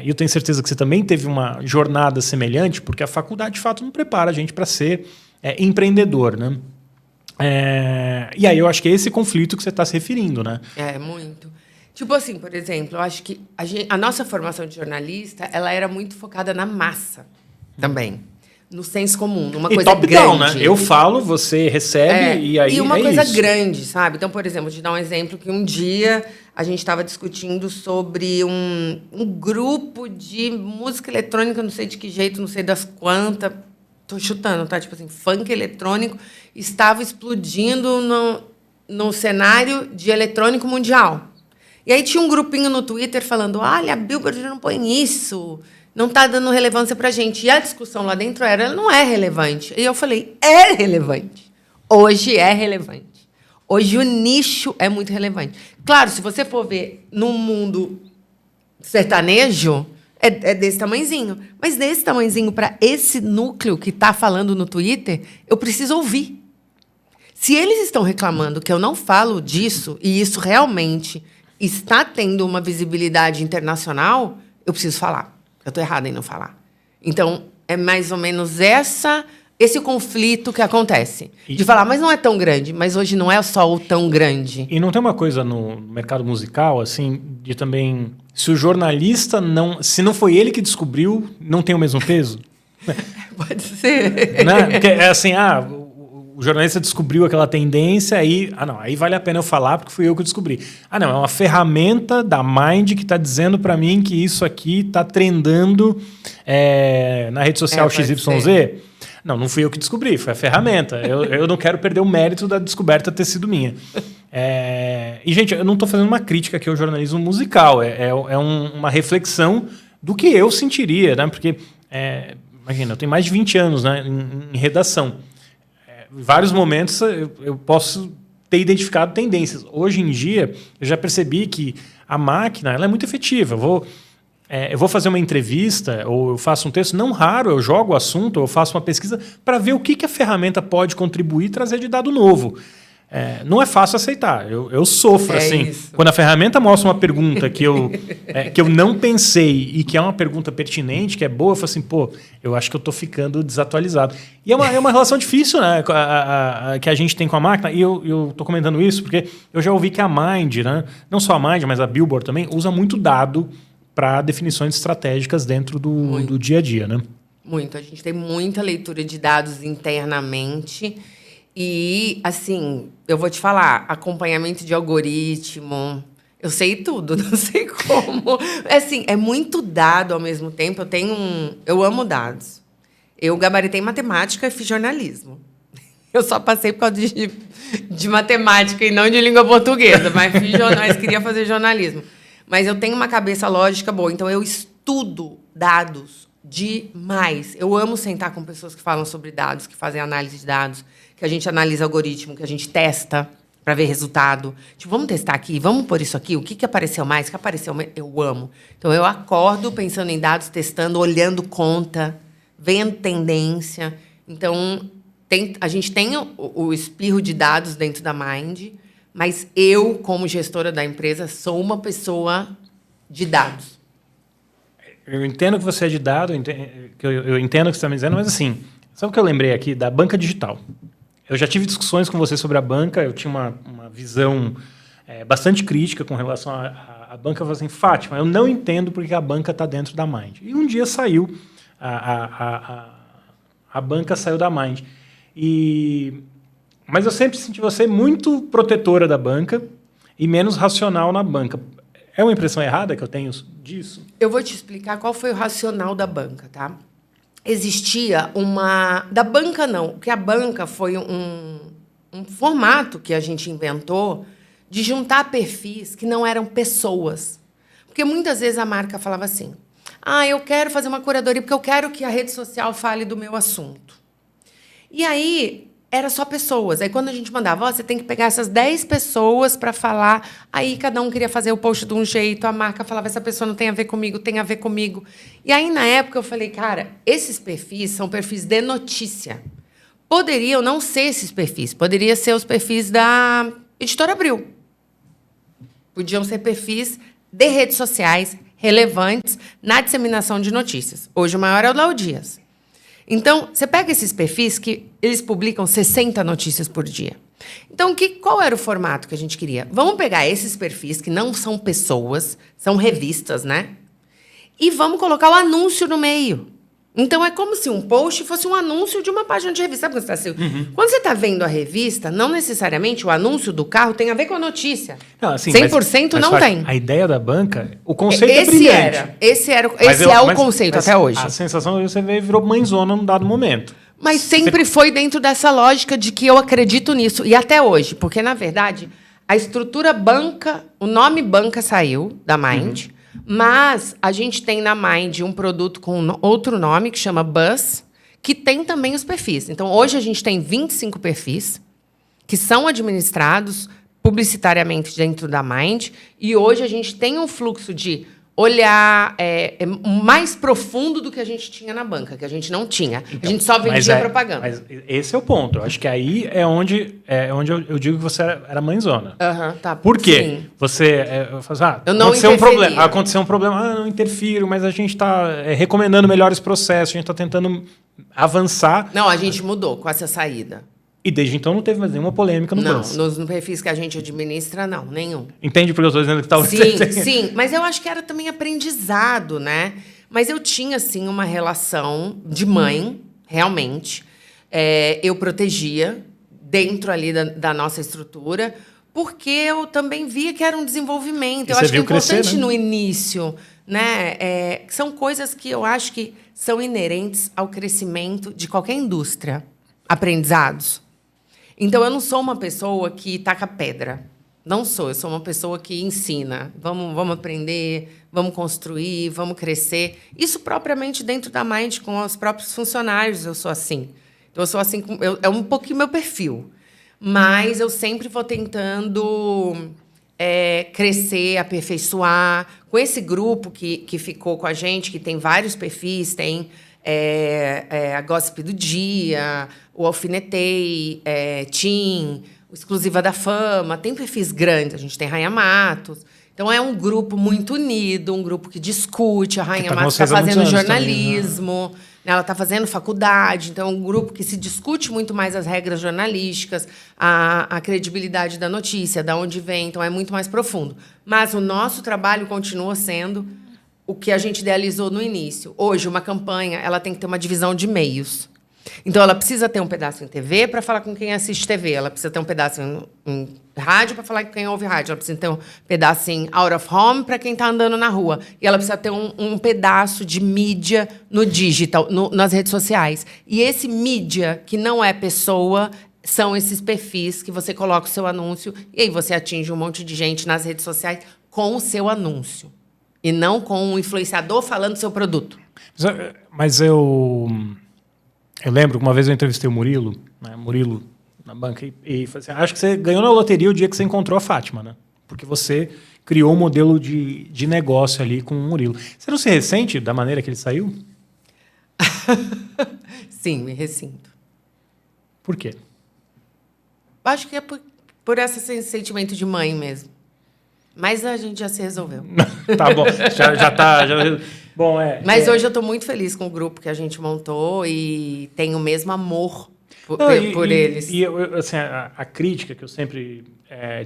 E eu tenho certeza que você também teve uma jornada semelhante, porque a faculdade, de fato, não prepara a gente para ser empreendedor, né? E aí eu acho que é esse conflito que você está se referindo, né? Muito. Tipo assim, por exemplo, eu acho que a nossa formação de jornalista, ela era muito focada na massa também. No senso comum, numa coisa top grande. Down, né? Eu falo, você recebe e aí e uma coisa isso. grande, sabe? Então, por exemplo, vou te dar um exemplo que um dia a gente estava discutindo sobre um grupo de música eletrônica, não sei de que jeito, não sei das quantas, tô chutando, tá? Tipo assim, funk eletrônico estava explodindo no cenário de eletrônico mundial. E aí tinha um grupinho no Twitter falando, olha, a Billboard não põe isso, não está dando relevância para a gente. E a discussão lá dentro ela não é relevante. E eu falei, é relevante. Hoje é relevante. Hoje o nicho é muito relevante. Claro, se você for ver no mundo sertanejo, é desse tamanhozinho. Mas desse tamanhozinho, para esse núcleo que está falando no Twitter, eu preciso ouvir. Se eles estão reclamando que eu não falo disso, e isso realmente está tendo uma visibilidade internacional, eu preciso falar. Eu estou errada em não falar. Então, é mais ou menos esse conflito que acontece. De falar, mas não é tão grande. Mas hoje não é só o tão grande. E não tem uma coisa no mercado musical, assim, de também... Se o jornalista se não foi ele que descobriu, não tem o mesmo peso? Pode ser. Né? Porque é assim, o jornalista descobriu aquela tendência, aí vale a pena eu falar porque fui eu que descobri. É uma ferramenta da Mind que está dizendo para mim que isso aqui está trendando na rede social XYZ. Não fui eu que descobri, foi a ferramenta. Eu não quero perder o mérito da descoberta ter sido minha. E, gente, eu não estou fazendo uma crítica aqui ao jornalismo musical, uma reflexão do que eu sentiria, né? Porque, imagina, eu tenho mais de 20 anos, né, em redação. Em vários momentos eu posso ter identificado tendências. Hoje em dia, eu já percebi que a máquina ela é muito efetiva. Eu vou fazer uma entrevista ou eu faço um texto, não raro, eu jogo o assunto, ou eu faço uma pesquisa para ver o que a ferramenta pode contribuir e trazer de dado novo. Não é fácil aceitar. Eu sofro, assim. Isso. Quando a ferramenta mostra uma pergunta que eu não pensei e que é uma pergunta pertinente, que é boa, eu falo assim, eu acho que eu estou ficando desatualizado. E é uma relação difícil, né, que a gente tem com a máquina. E eu estou comentando isso porque eu já ouvi que a Mind, né, não só a Mind, mas a Billboard também, usa muito dado para definições estratégicas dentro do dia a dia, né? Muito. A gente tem muita leitura de dados internamente. E, assim, eu vou te falar, acompanhamento de algoritmo, eu sei tudo, não sei como. Assim, é muito dado ao mesmo tempo. Eu amo dados. Eu gabaritei matemática e fiz jornalismo. Eu só passei por causa de matemática e não de língua portuguesa, mas queria fazer jornalismo. Mas eu tenho uma cabeça lógica boa, então eu estudo dados demais. Eu amo sentar com pessoas que falam sobre dados, que fazem análise de dados, que a gente analisa algoritmo, que a gente testa para ver resultado. Tipo, vamos testar aqui, vamos pôr isso aqui, o que apareceu mais, o que apareceu menos. Eu amo. Então, eu acordo pensando em dados, testando, olhando conta, vendo tendência. Então, a gente tem o espirro de dados dentro da Mind, mas eu, como gestora da empresa, sou uma pessoa de dados. Eu entendo que você é de dado, eu entendo o que você está me dizendo, mas assim, sabe o que eu lembrei aqui da banca digital? Eu já tive discussões com você sobre a banca, eu tinha uma visão bastante crítica com relação à banca. Eu falei assim, Fátima, eu não entendo porque a banca está dentro da Mind. E um dia saiu, a banca saiu da Mind. Mas eu sempre senti você muito protetora da banca e menos racional na banca. É uma impressão errada que eu tenho disso? Eu vou te explicar qual foi o racional da banca, tá? Existia uma... Da banca, não. Porque a banca foi um formato que a gente inventou de juntar perfis que não eram pessoas. Porque muitas vezes a marca falava assim, eu quero fazer uma curadoria porque eu quero que a rede social fale do meu assunto. E aí... era só pessoas. Aí, quando a gente mandava, você tem que pegar essas 10 pessoas para falar, aí cada um queria fazer o post de um jeito, a marca falava, essa pessoa não tem a ver comigo, tem a ver comigo. E aí, na época, eu falei, cara, esses perfis são perfis de notícia. Poderiam não ser esses perfis, poderiam ser os perfis da Editora Abril. Podiam ser perfis de redes sociais relevantes na disseminação de notícias. Hoje, o maior é o Léo Dias. Então, você pega esses perfis que eles publicam 60 notícias por dia. Então, qual era o formato que a gente queria? Vamos pegar esses perfis, que não são pessoas, são revistas, né? E vamos colocar o anúncio no meio. Então, é como se um post fosse um anúncio de uma página de revista. Sabe quando você está Quando você está vendo a revista, não necessariamente o anúncio do carro tem a ver com a notícia. Não, assim, 100% não tem. A ideia da banca, o conceito é brilhante. Esse é o conceito até hoje. A sensação é que você virou mãezona num dado momento. Mas sempre foi dentro dessa lógica de que eu acredito nisso. E até hoje. Porque, na verdade, a estrutura banca, o nome banca saiu da Mind. Mas a gente tem na Mind um produto com outro nome, que chama Buzz, que tem também os perfis. Então, hoje a gente tem 25 perfis que são administrados publicitariamente dentro da Mind. E hoje a gente tem um fluxo de olhar mais profundo do que a gente tinha na banca, que a gente não tinha. Então, a gente só vendia propaganda. Mas esse é o ponto. Eu acho que aí é onde eu digo que você era mãezona. Tá. Por quê? Sim. Você eu não aconteceu um problema, não interfiro, mas a gente está recomendando melhores processos, a gente está tentando avançar. Não, a gente mudou com essa saída. E desde então não teve mais nenhuma polêmica no Buzz. Não, nos perfis que a gente administra, não, nenhum. Entende porque eu estou dizendo que talvez... Sim, mas eu acho que era também aprendizado, né? Mas eu tinha, sim, uma relação de mãe, realmente. Eu protegia dentro ali da nossa estrutura, porque eu também via que era um desenvolvimento. Eu acho que é importante no início, né? São coisas que eu acho que são inerentes ao crescimento de qualquer indústria. Aprendizados. Então, eu não sou uma pessoa que taca pedra. Não sou. Eu sou uma pessoa que ensina. Vamos aprender, vamos construir, vamos crescer. Isso propriamente dentro da Mind, com os próprios funcionários, eu sou assim. Então, eu sou assim, é um pouquinho meu perfil. Mas eu sempre vou tentando crescer, aperfeiçoar. Com esse grupo que ficou com a gente, que tem vários perfis, tem a Gossip do Dia, o Alfinetei, Tim, o Exclusiva da Fama, tem perfis grandes, a gente tem Rainha Matos. Então, é um grupo muito unido, um grupo que discute. A Rainha Matos está fazendo jornalismo, também, né? Ela está fazendo faculdade. Então, é um grupo que se discute muito mais as regras jornalísticas, a credibilidade da notícia, de onde vem. Então, é muito mais profundo. Mas o nosso trabalho continua sendo o que a gente idealizou no início. Hoje, uma campanha ela tem que ter uma divisão de meios. Então, ela precisa ter um pedaço em TV para falar com quem assiste TV. Ela precisa ter um pedaço em rádio para falar com quem ouve rádio. Ela precisa ter um pedaço em out of home para quem está andando na rua. E ela precisa ter um pedaço de mídia no digital, nas redes sociais. E esse mídia, que não é pessoa, são esses perfis que você coloca o seu anúncio e aí você atinge um monte de gente nas redes sociais com o seu anúncio. E não com um influenciador falando do seu produto. Mas eu lembro que uma vez eu entrevistei o Murilo, né, Murilo na banca, e falei assim, acho que você ganhou na loteria o dia que você encontrou a Fátima, né? Porque você criou um modelo de negócio ali com o Murilo. Você não se ressente da maneira que ele saiu? Sim, me ressinto. Por quê? Acho que é por esse sentimento de mãe mesmo. Mas a gente já se resolveu. Tá bom, já tá... Bom, Mas hoje eu estou muito feliz com o grupo que a gente montou e tenho o mesmo amor por eles. E assim, a crítica que eu sempre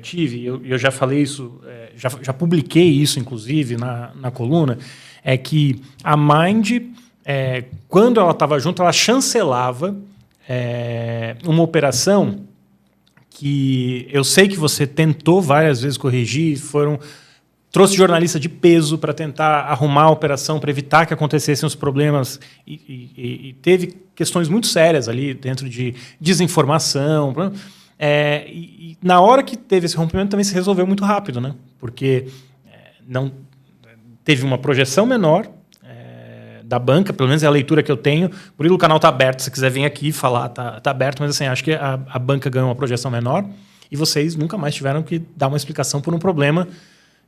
tive, eu já falei isso, já publiquei isso, inclusive, na coluna, é que a Mind, quando ela estava junto, ela chancelava uma operação que eu sei que você tentou várias vezes corrigir, trouxe jornalista de peso para tentar arrumar a operação, para evitar que acontecessem os problemas. E teve questões muito sérias ali dentro de desinformação. E na hora que teve esse rompimento, também se resolveu muito rápido, né? Porque não teve uma projeção menor da banca, pelo menos é a leitura que eu tenho. Por isso o canal está aberto, se quiser vir aqui falar, tá aberto. Mas assim, acho que a banca ganhou uma projeção menor e vocês nunca mais tiveram que dar uma explicação por um problema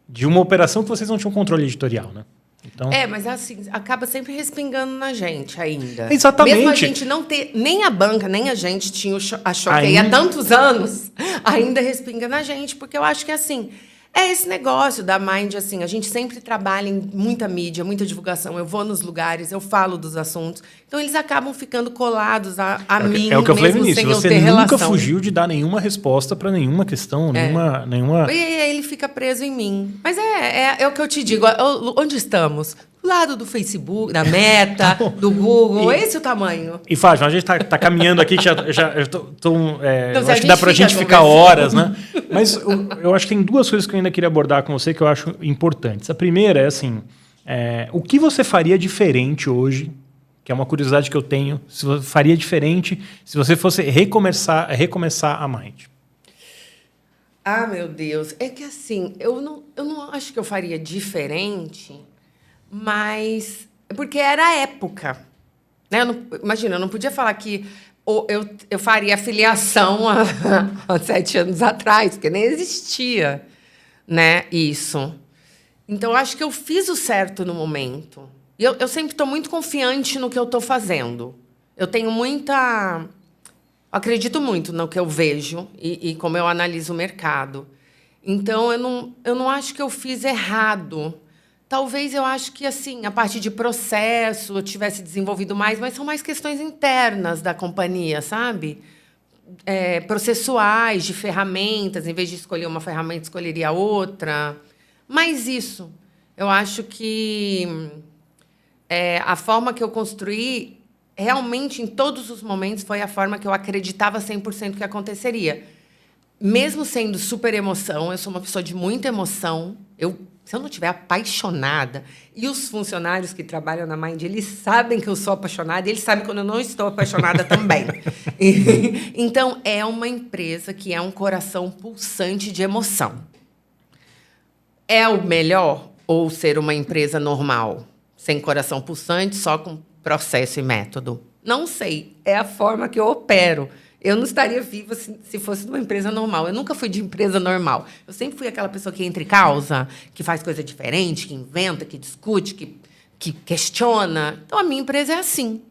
de uma operação que vocês não tinham controle editorial, né? Então... mas assim, acaba sempre respingando na gente ainda. Exatamente. Mesmo a gente não ter... Nem a banca, nem a gente tinha a Choquei há tantos anos, ainda respinga na gente, porque eu acho que, assim, esse negócio da Mind, assim, a gente sempre trabalha em muita mídia, muita divulgação. Eu vou nos lugares, eu falo dos assuntos. Então, eles acabam ficando colados a mim, é o que eu falei no início. Você nunca fugiu de dar nenhuma resposta para nenhuma questão, nenhuma... E aí ele fica preso em mim. Mas é o que eu te digo. Onde estamos? Do lado do Facebook, da Meta, do Google. Esse é o tamanho. E, Fátima, a gente está caminhando aqui, Então, acho que dá para a gente ficar horas, né? Mas eu acho que tem duas coisas que eu ainda queria abordar com você que eu acho importantes. A primeira é assim, o que você faria diferente hoje, que é uma curiosidade que eu tenho, se você faria diferente se você fosse recomeçar a Mind? Ah, meu Deus. É que assim, eu não acho que eu faria diferente, mas... Porque era a época. Né? Imagina, eu não podia falar que eu faria filiação há 7 anos atrás, porque nem existia, né, isso. Então, eu acho que eu fiz o certo no momento. E eu sempre estou muito confiante no que eu estou fazendo. Eu tenho acredito muito no que eu vejo e como eu analiso o mercado. Então, eu não acho que eu fiz errado. Talvez eu acho que, assim, a parte de processo eu tivesse desenvolvido mais, mas são mais questões internas da companhia, sabe? Processuais, de ferramentas. Em vez de escolher uma ferramenta, escolheria outra. Mas isso, eu acho que a forma que eu construí, realmente, em todos os momentos, foi a forma que eu acreditava 100% que aconteceria. Mesmo sendo super emoção, eu sou uma pessoa de muita emoção. Se eu não estiver apaixonada, e os funcionários que trabalham na Mind, eles sabem que eu sou apaixonada, e eles sabem quando eu não estou apaixonada também. Então, é uma empresa que é um coração pulsante de emoção. É o melhor ou ser uma empresa normal, sem coração pulsante, só com processo e método? Não sei. É a forma que eu opero. Eu não estaria viva se fosse de uma empresa normal. Eu nunca fui de empresa normal. Eu sempre fui aquela pessoa que entra em causa, que faz coisa diferente, que inventa, que discute, que questiona. Então, a minha empresa é assim.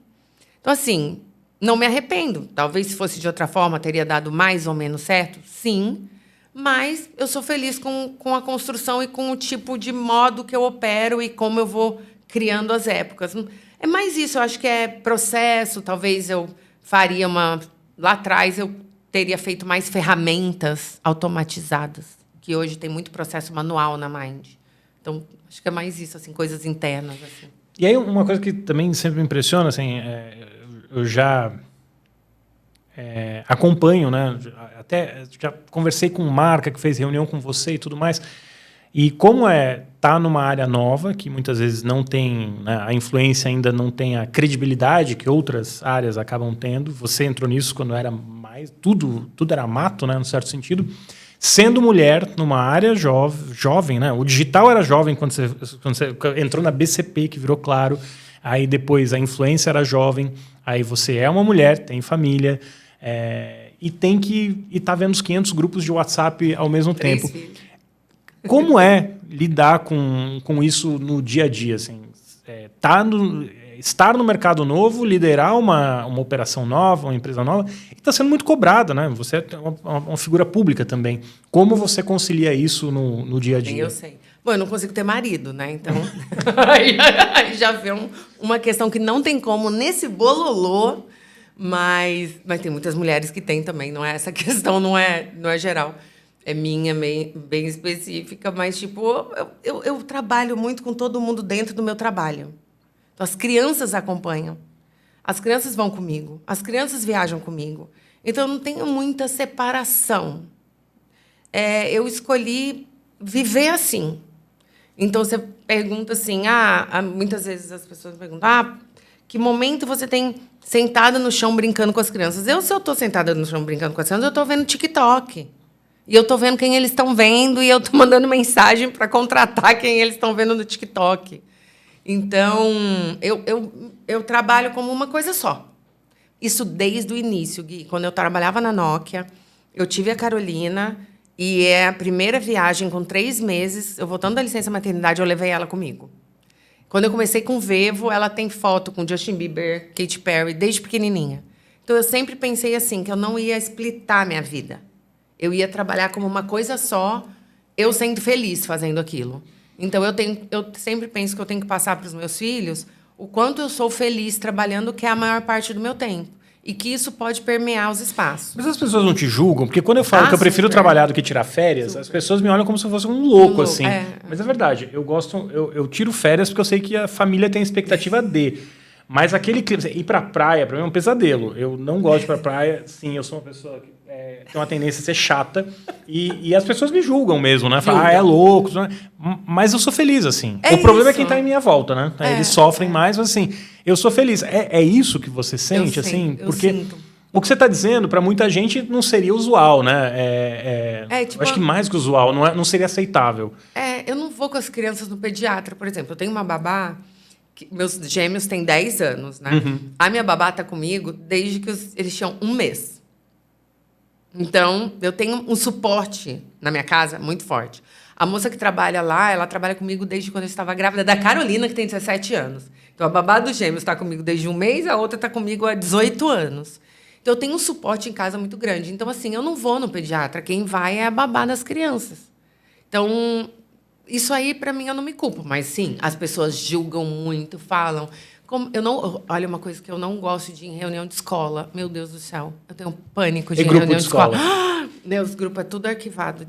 Então, assim, não me arrependo. Talvez, se fosse de outra forma, teria dado mais ou menos certo. Sim. Mas eu sou feliz com a construção e com o tipo de modo que eu opero e como eu vou criando as épocas. É mais isso. Eu acho que é processo. Talvez eu faria uma... Lá atrás, eu teria feito mais ferramentas automatizadas, que hoje tem muito processo manual na Mind. Então, acho que é mais isso, assim, coisas internas. Assim. E aí, uma coisa que também sempre me impressiona, assim, eu já acompanho, né? Até já conversei com marca que fez reunião com você e tudo mais. E como tá numa área nova, que muitas vezes não tem, né, a influência ainda não tem a credibilidade que outras áreas acabam tendo. Você entrou nisso quando era mais... Tudo era mato, né, num certo sentido. Sendo mulher numa área jovem, né? O digital era jovem quando você entrou na BCP, que virou Claro. Aí depois a influência era jovem. Aí você é uma mulher, tem família... e tem que estar vendo os 500 grupos de WhatsApp ao mesmo 3 tempo. filhos. Como lidar com isso no dia a dia? Assim, estar no mercado novo, liderar uma operação nova, uma empresa nova, e está sendo muito cobrada, né? Você é uma figura pública também. Como você concilia isso no dia a dia? Eu sei. Bom, eu não consigo ter marido, né? Então, aí já vê uma questão que não tem como, nesse bololô, Mas tem muitas mulheres que têm também, não é essa questão, não é geral. É minha, bem específica, mas, tipo, eu trabalho muito com todo mundo dentro do meu trabalho. Então, as crianças acompanham. As crianças vão comigo. As crianças viajam comigo. Então, eu não tenho muita separação. Eu escolhi viver assim. Então, você pergunta assim... muitas vezes as pessoas perguntam... que momento você tem sentada no chão brincando com as crianças? Se eu estou sentada no chão brincando com as crianças, eu estou vendo TikTok. E eu estou vendo quem eles estão vendo e eu estou mandando mensagem para contratar quem eles estão vendo no TikTok. Então, eu trabalho como uma coisa só. Isso desde o início, Gui. Quando eu trabalhava na Nokia, eu tive a Carolina e é a primeira viagem com 3 meses. Eu voltando da licença maternidade, eu levei ela comigo. Quando eu comecei com o Vevo, ela tem foto com Justin Bieber, Katy Perry, desde pequenininha. Então, eu sempre pensei assim, que eu não ia splitar minha vida. Eu ia trabalhar como uma coisa só, eu sendo feliz fazendo aquilo. Então, eu sempre penso que eu tenho que passar para os meus filhos o quanto eu sou feliz trabalhando, que é a maior parte do meu tempo. E que isso pode permear os espaços. Mas as pessoas não te julgam? Porque quando eu falo que eu prefiro trabalhar do que tirar férias, as pessoas me olham como se eu fosse um louco, assim. Mas é verdade. Eu tiro férias porque eu sei que a família tem a expectativa de. Mas ir pra praia, pra mim, é um pesadelo. Eu não gosto de ir pra praia. Sim, eu sou uma pessoa que tem uma tendência a ser chata. E as pessoas me julgam mesmo, né? Falam, é louco. Mas eu sou feliz, assim. O problema é quem tá em minha volta, né? Eles sofrem mais, mas assim, eu sou feliz. É isso que você sente, assim? Porque sinto. O que você está dizendo, para muita gente, não seria usual, né? Tipo, acho que mais que usual, não seria aceitável. Eu não vou com as crianças no pediatra, por exemplo. Eu tenho uma babá... Meus gêmeos têm 10 anos, né? Uhum. A minha babá está comigo desde que eles tinham 1 mês. Então, eu tenho um suporte na minha casa muito forte. A moça que trabalha lá, ela trabalha comigo desde quando eu estava grávida da Carolina, que tem 17 anos. Então, a babá dos gêmeos está comigo desde 1 mês, a outra está comigo há 18 anos. Então, eu tenho um suporte em casa muito grande. Então, assim, eu não vou no pediatra. Quem vai é a babá das crianças. Então... Isso aí, para mim, eu não me culpo. Mas, sim, as pessoas julgam muito, falam... Olha, uma coisa que eu não gosto de ir em reunião de escola. Meu Deus do céu. Eu tenho pânico de ir em reunião de escola. Meus grupos é tudo arquivado.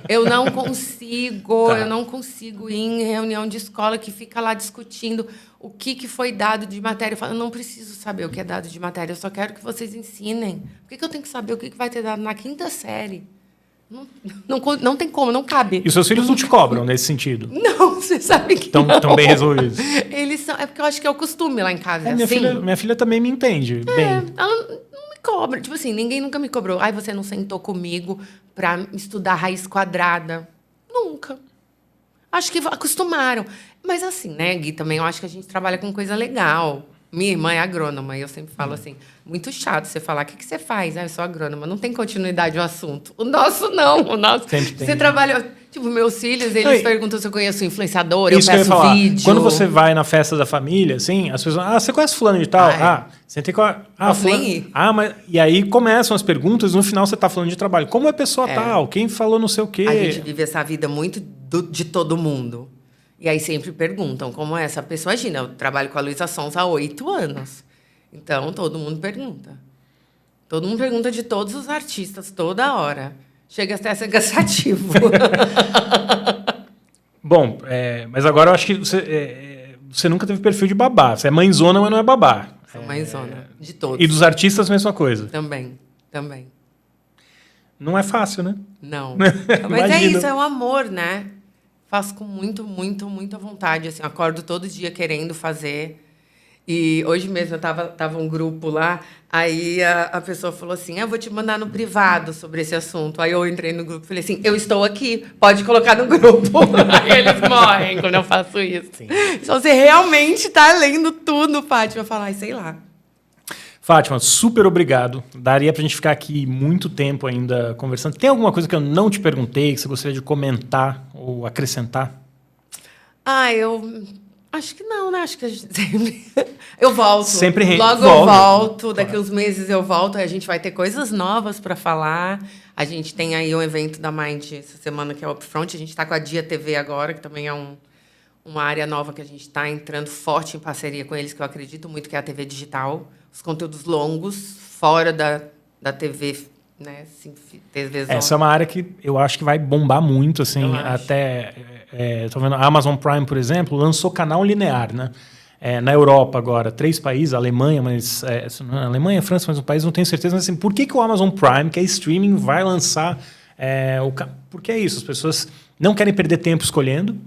Eu não consigo ir em reunião de escola que fica lá discutindo o que foi dado de matéria. Eu falo, eu não preciso saber o que é dado de matéria. Eu só quero que vocês ensinem. Por que eu tenho que saber o que vai ter dado na 5ª série? Não tem como, não cabe. E os seus filhos não te cobram nesse sentido? Não, você sabe que não. Estão bem resolvidos. Eles são... É porque eu acho que é o costume lá em casa. Minha filha também me entende bem. Ela não me cobra. Tipo assim, ninguém nunca me cobrou. Você não sentou comigo para estudar raiz quadrada. Nunca. Acho que acostumaram. Mas assim, né, Gui, também eu acho que a gente trabalha com coisa legal. Minha irmã é agrônoma e eu sempre falo assim, muito chato você falar, o que você faz? Eu sou agrônoma, não tem continuidade o assunto. O nosso não, o nosso... Sempre tem. Você trabalha... Tipo, meus filhos, eles perguntam se eu conheço influenciador, eu peço vídeo. Quando você vai na festa da família, assim, as pessoas... você conhece fulano de tal? Sentei com a... mas... E aí começam as perguntas, no final você está falando de trabalho. Como é a pessoa tal? Quem falou não sei o quê? A gente vive essa vida muito de todo mundo. E aí sempre perguntam como é essa pessoa. Imagina, eu trabalho com a Luísa Sons há 8 anos. Então, todo mundo pergunta. Todo mundo pergunta de todos os artistas, toda hora. Chega até a ser cansativo. Bom, mas agora eu acho que você nunca teve perfil de babá. Você é mãezona, mas não é babá. Sou mãezona, de todos. E dos artistas, a mesma coisa. Também. Não é fácil, né? Não. Mas é isso, é um amor, né? Faço com muita vontade. Assim, acordo todo dia querendo fazer. E hoje mesmo eu tava um grupo lá, aí a pessoa falou assim, eu vou te mandar no privado sobre esse assunto. Aí eu entrei no grupo e falei assim, eu estou aqui, pode colocar no grupo. Aí eles morrem quando eu faço isso. Sim. Então você realmente está lendo tudo, Fátima. Eu falo, sei lá. Fátima, super obrigado. Daria pra gente ficar aqui muito tempo ainda conversando. Tem alguma coisa que eu não te perguntei, que você gostaria de comentar ou acrescentar? Eu acho que não, né? Acho que a gente sempre... Eu volto. Sempre Logo eu volto. Daqui uns meses eu volto. A gente vai ter coisas novas para falar. A gente tem aí um evento da Mind essa semana, que é o Upfront. A gente está com a Dia TV agora, que também é uma área nova que a gente está entrando forte em parceria com eles, que eu acredito muito que é a TV digital. os conteúdos longos, fora da TV, né? Assim, TV zona. Essa é uma área que eu acho que vai bombar muito, assim, até... tô vendo a Amazon Prime, por exemplo, lançou canal linear, né? Na Europa agora, 3 países, Alemanha, mas... Alemanha, França, mas um país, não tenho certeza. Mas assim, por que o Amazon Prime, que é streaming, vai lançar... Porque é isso, as pessoas não querem perder tempo escolhendo.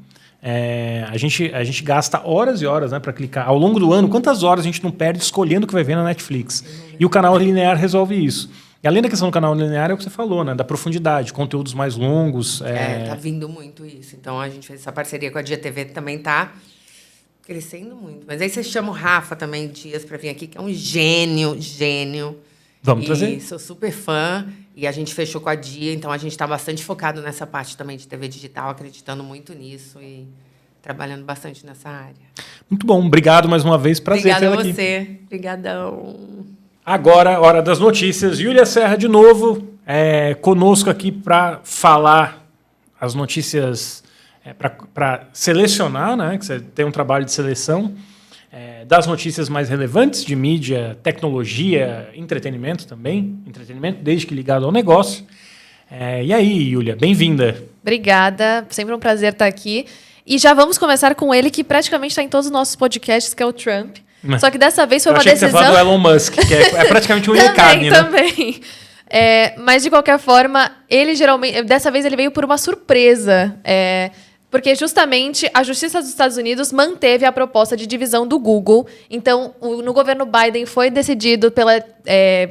A gente gasta horas e horas, né, para clicar. Ao longo do ano, quantas horas a gente não perde escolhendo o que vai ver na Netflix? E o canal linear resolve isso. E além da questão do canal linear, é o que você falou, né? Da profundidade, conteúdos mais longos. Tá vindo muito isso. Então, a gente fez essa parceria com a DiaTV, também tá crescendo muito. Mas aí você chama o Rafa também, Dias, para vir aqui, que é um gênio. Vamos trazer. Sou super fã. E a gente fechou com a Dia, então a gente está bastante focado nessa parte também de TV digital, acreditando muito nisso e trabalhando bastante nessa área. Muito bom. Obrigado mais uma vez. Prazer tê-la aqui. Obrigada a você. Obrigadão. Agora, hora das notícias. Júlia Serra, de novo, conosco aqui para falar as notícias, para selecionar, né? Que você tem um trabalho de seleção das notícias mais relevantes de mídia, tecnologia, entretenimento também. Entretenimento, desde que ligado ao negócio. E aí, Júlia, bem-vinda. Obrigada. Sempre um prazer estar aqui. E já vamos começar com ele, que praticamente está em todos os nossos podcasts, que é o Trump. Só que dessa vez foi uma decisão... Eu achei que você falou do Elon Musk, que é praticamente um carne, né? Também. Mas, de qualquer forma, ele geralmente... Dessa vez ele veio por uma surpresa. Porque, justamente, a Justiça dos Estados Unidos manteve a proposta de divisão do Google. Então, no governo Biden foi decidido pela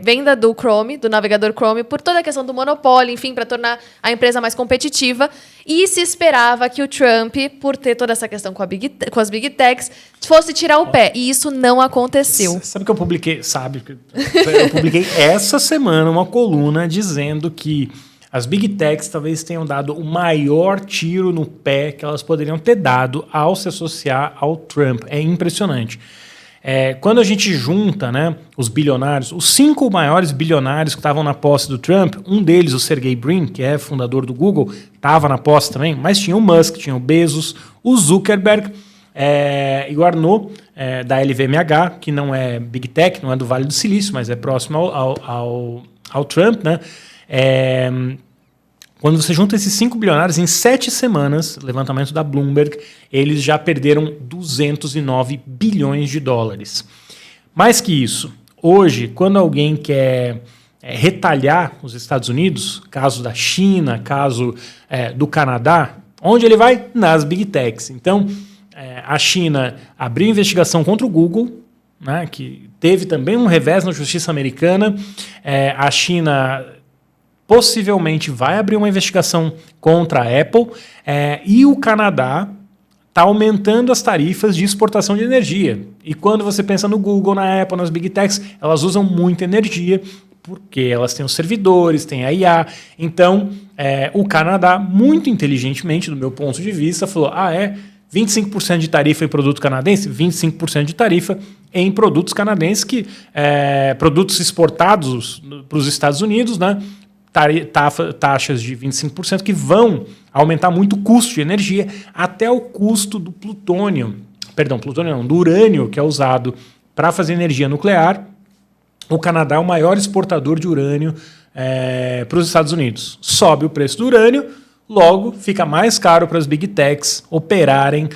venda do Chrome, do navegador Chrome, por toda a questão do monopólio, enfim, para tornar a empresa mais competitiva. E se esperava que o Trump, por ter toda essa questão com as Big Techs, fosse tirar o pé. E isso não aconteceu. Sabe que eu publiquei? Eu publiquei essa semana uma coluna dizendo que as Big Techs talvez tenham dado o maior tiro no pé que elas poderiam ter dado ao se associar ao Trump. É impressionante. Quando a gente junta, né, os bilionários, os 5 maiores bilionários que estavam na posse do Trump, um deles, o Sergey Brin, que é fundador do Google, estava na posse também, mas tinha o Musk, tinha o Bezos, o Zuckerberg e o Arnaud, da LVMH, que não é Big Tech, não é do Vale do Silício, mas é próximo ao Trump, né? Quando você junta esses 5 bilionários, em 7 semanas, levantamento da Bloomberg, eles já perderam 209 bilhões de dólares. Mais que isso, hoje, quando alguém quer retalhar os Estados Unidos, caso da China, caso do Canadá, onde ele vai? Nas Big Techs. Então, a China abriu investigação contra o Google, né, que teve também um revés na justiça americana. A China possivelmente vai abrir uma investigação contra a Apple, e o Canadá está aumentando as tarifas de exportação de energia. E quando você pensa no Google, na Apple, nas Big Techs, elas usam muita energia, porque elas têm os servidores, têm a IA. Então, o Canadá, muito inteligentemente, do meu ponto de vista, falou, 25% de tarifa em produto canadense, 25% de tarifa em produtos canadenses, produtos exportados para os Estados Unidos, né? Taxas de 25% que vão aumentar muito o custo de energia, até o custo do do urânio, que é usado para fazer energia nuclear. O Canadá é o maior exportador de urânio para os Estados Unidos. Sobe o preço do urânio, logo fica mais caro para as Big Techs operarem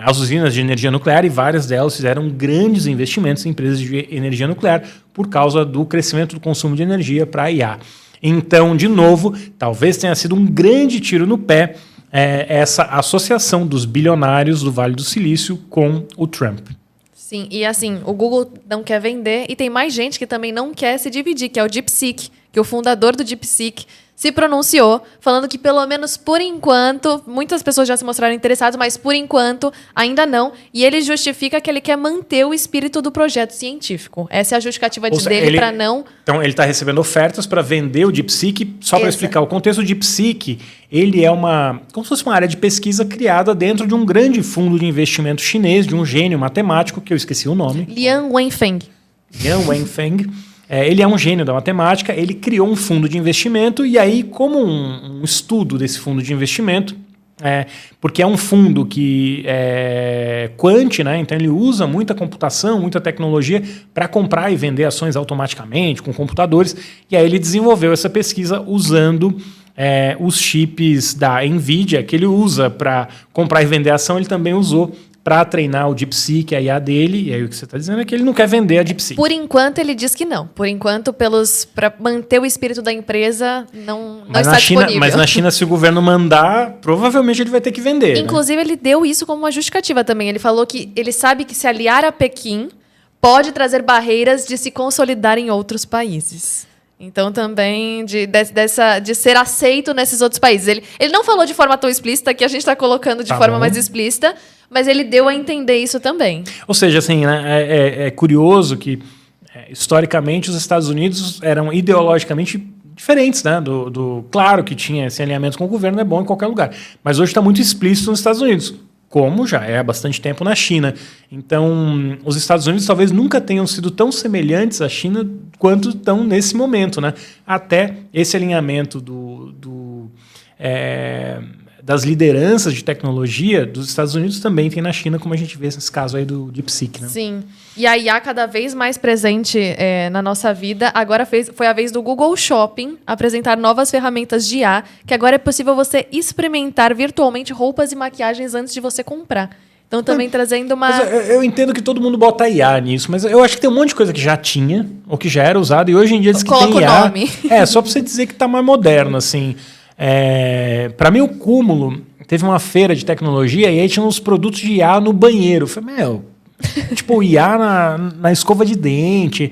as usinas de energia nuclear, e várias delas fizeram grandes investimentos em empresas de energia nuclear por causa do crescimento do consumo de energia para a IA. Então, de novo, talvez tenha sido um grande tiro no pé essa associação dos bilionários do Vale do Silício com o Trump. Sim, e assim, o Google não quer vender e tem mais gente que também não quer se dividir, que é o DeepSeek, que o fundador do DeepSeek se pronunciou, falando que pelo menos por enquanto, muitas pessoas já se mostraram interessadas, mas por enquanto ainda não, e ele justifica que ele quer manter o espírito do projeto científico. Essa é a justificativa dele para não... Então ele está recebendo ofertas para vender o DeepSeek. Só para explicar o contexto, o DeepSeek, ele é como se fosse uma área de pesquisa criada dentro de um grande fundo de investimento chinês, de um gênio matemático, que eu esqueci o nome. Liang Wenfeng. Ele é um gênio da matemática, ele criou um fundo de investimento, e aí, como um estudo desse fundo de investimento, porque é um fundo que é quant, né? Então ele usa muita computação, muita tecnologia para comprar e vender ações automaticamente com computadores. E aí ele desenvolveu essa pesquisa usando os chips da NVIDIA, que ele usa para comprar e vender ação, ele também usou para treinar o DeepSeek, que é a IA dele. E aí o que você está dizendo é que ele não quer vender a DeepSeek. Por enquanto, ele diz que não. Por enquanto, para manter o espírito da empresa, não está disponível. Mas na China, se o governo mandar, provavelmente ele vai ter que vender. Inclusive, ele deu isso como uma justificativa também. Ele falou que ele sabe que se aliar a Pequim pode trazer barreiras de se consolidar em outros países. Então, também de ser aceito nesses outros países. Ele não falou de forma tão explícita, que a gente está colocando de forma mais explícita, mas ele deu a entender isso também. Ou seja, assim, né, é curioso que, historicamente, os Estados Unidos eram ideologicamente diferentes, né? Claro que tinha esse alinhamento com o governo, é bom em qualquer lugar. Mas hoje está muito explícito nos Estados Unidos, como já é há bastante tempo na China. Então, os Estados Unidos talvez nunca tenham sido tão semelhantes à China quanto estão nesse momento, né? Até esse alinhamento das lideranças de tecnologia dos Estados Unidos também tem na China, como a gente vê nesse caso aí do DeepSeek, né? Sim. E a IA cada vez mais presente na nossa vida. Agora foi a vez do Google Shopping apresentar novas ferramentas de IA, que agora é possível você experimentar virtualmente roupas e maquiagens antes de você comprar. Então, também trazendo uma... Mas eu entendo que todo mundo bota IA nisso, mas eu acho que tem um monte de coisa que já tinha, ou que já era usada, e hoje em dia diz que Coloca tem IA. o nome. Só para você dizer que está mais moderno, assim. Para mim, o cúmulo, teve uma feira de tecnologia e aí tinha uns produtos de IA no banheiro. Eu falei, tipo, IA na escova de dente.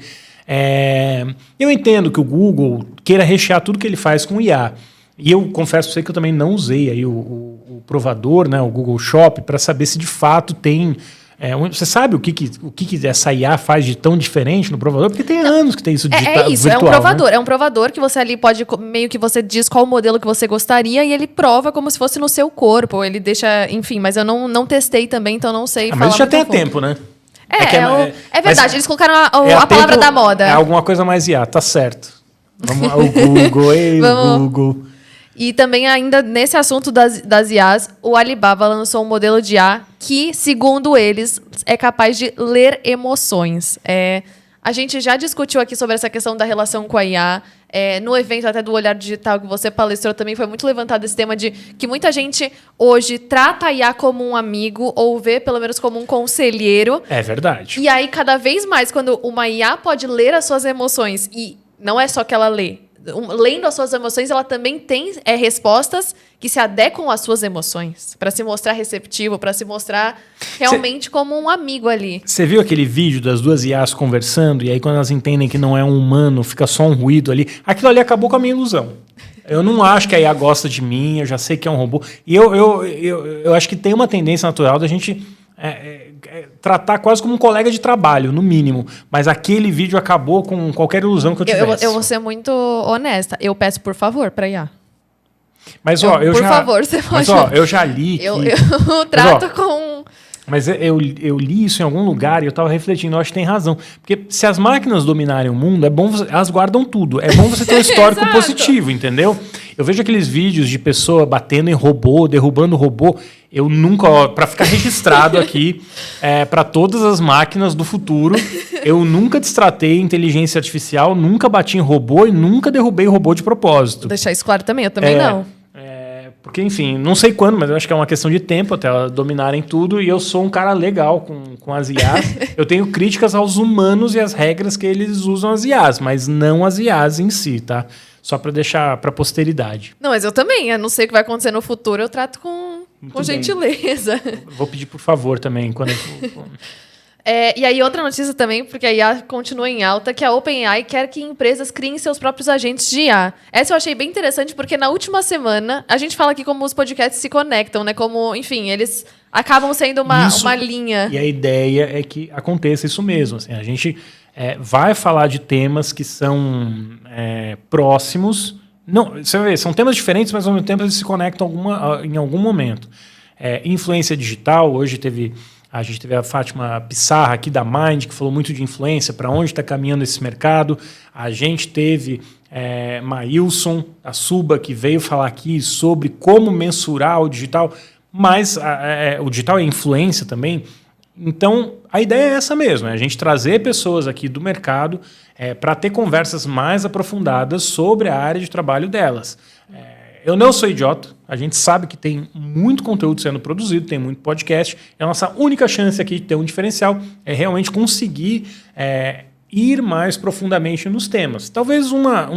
Eu entendo que o Google queira rechear tudo que ele faz com IA. E eu confesso para você que eu também não usei aí o provador, né, o Google Shop, para saber se de fato tem... você sabe o que essa IA faz de tão diferente no provador? Porque tem anos que tem isso digital, isso, virtual, é um provador. né? É um provador que você ali pode, meio que você diz qual modelo que você gostaria e ele prova como se fosse no seu corpo. Ele deixa, enfim, mas eu não testei também, então não sei falar. Mas já tem muito a fundo. tempo, né? É verdade, eles colocaram a tempo, palavra da moda. É alguma coisa mais IA, tá certo. Vamos ao Google, Google. E também, ainda nesse assunto das IAs, o Alibaba lançou um modelo de IA que, segundo eles, é capaz de ler emoções. A gente já discutiu aqui sobre essa questão da relação com a IA. No evento até do Olhar Digital que você palestrou também foi muito levantado esse tema de que muita gente hoje trata a IA como um amigo ou vê pelo menos como um conselheiro. É verdade. E aí, cada vez mais, quando uma IA pode ler as suas emoções, e não é só que ela lê, lendo as suas emoções, ela também tem respostas que se adequam às suas emoções, para se mostrar receptivo, para se mostrar realmente como um amigo ali. Você viu aquele vídeo das duas IAs conversando, e aí quando elas entendem que não é um humano, fica só um ruído ali? Aquilo ali acabou com a minha ilusão. Eu não acho que a IA gosta de mim, eu já sei que é um robô. E eu acho que tem uma tendência natural da gente tratar quase como um colega de trabalho, no mínimo. Mas aquele vídeo acabou com qualquer ilusão que eu tivesse. Eu vou ser muito honesta. Eu peço por favor para IA. Mas, por favor, você pode... Mas, eu já li que... Eu trato com... Mas eu li isso em algum lugar e eu estava refletindo, eu acho que tem razão. Porque se as máquinas dominarem o mundo, elas guardam tudo. É bom você ter um histórico positivo, entendeu? Eu vejo aqueles vídeos de pessoa batendo em robô, derrubando robô. Eu nunca, para ficar registrado aqui, para todas as máquinas do futuro, eu nunca destratei inteligência artificial, nunca bati em robô e nunca derrubei robô de propósito. Vou deixar isso claro também, eu também não. Porque, enfim, não sei quando, mas eu acho que é uma questão de tempo até elas dominarem tudo. E eu sou um cara legal com as IAs. Eu tenho críticas aos humanos e às regras que eles usam as IAs, mas não as IAs em si, tá? Só para deixar para posteridade. Não, mas eu também. Eu não sei o que vai acontecer no futuro, eu trato com gentileza. Vou pedir por favor também. Quando e aí, outra notícia também, porque a IA continua em alta, que a OpenAI quer que empresas criem seus próprios agentes de IA. Essa eu achei bem interessante, porque na última semana, a gente fala aqui como os podcasts se conectam, né? Como, enfim, eles acabam sendo uma linha. E a ideia é que aconteça isso mesmo. Assim, a gente vai falar de temas que são próximos. Não, você vai ver, são temas diferentes, mas ao mesmo tempo eles se conectam em algum momento. Influência digital, hoje teve A gente teve a Fátima Pissarra aqui da Mind, que falou muito de influência, para onde está caminhando esse mercado. A gente teve Maílson, a Suba, que veio falar aqui sobre como mensurar o digital, mas o digital é influência também. Então, a ideia é essa mesmo, é a gente trazer pessoas aqui do mercado para ter conversas mais aprofundadas sobre a área de trabalho delas. Eu não sou idiota, a gente sabe que tem muito conteúdo sendo produzido, tem muito podcast, e a nossa única chance aqui de ter um diferencial é realmente conseguir ir mais profundamente nos temas. Talvez uma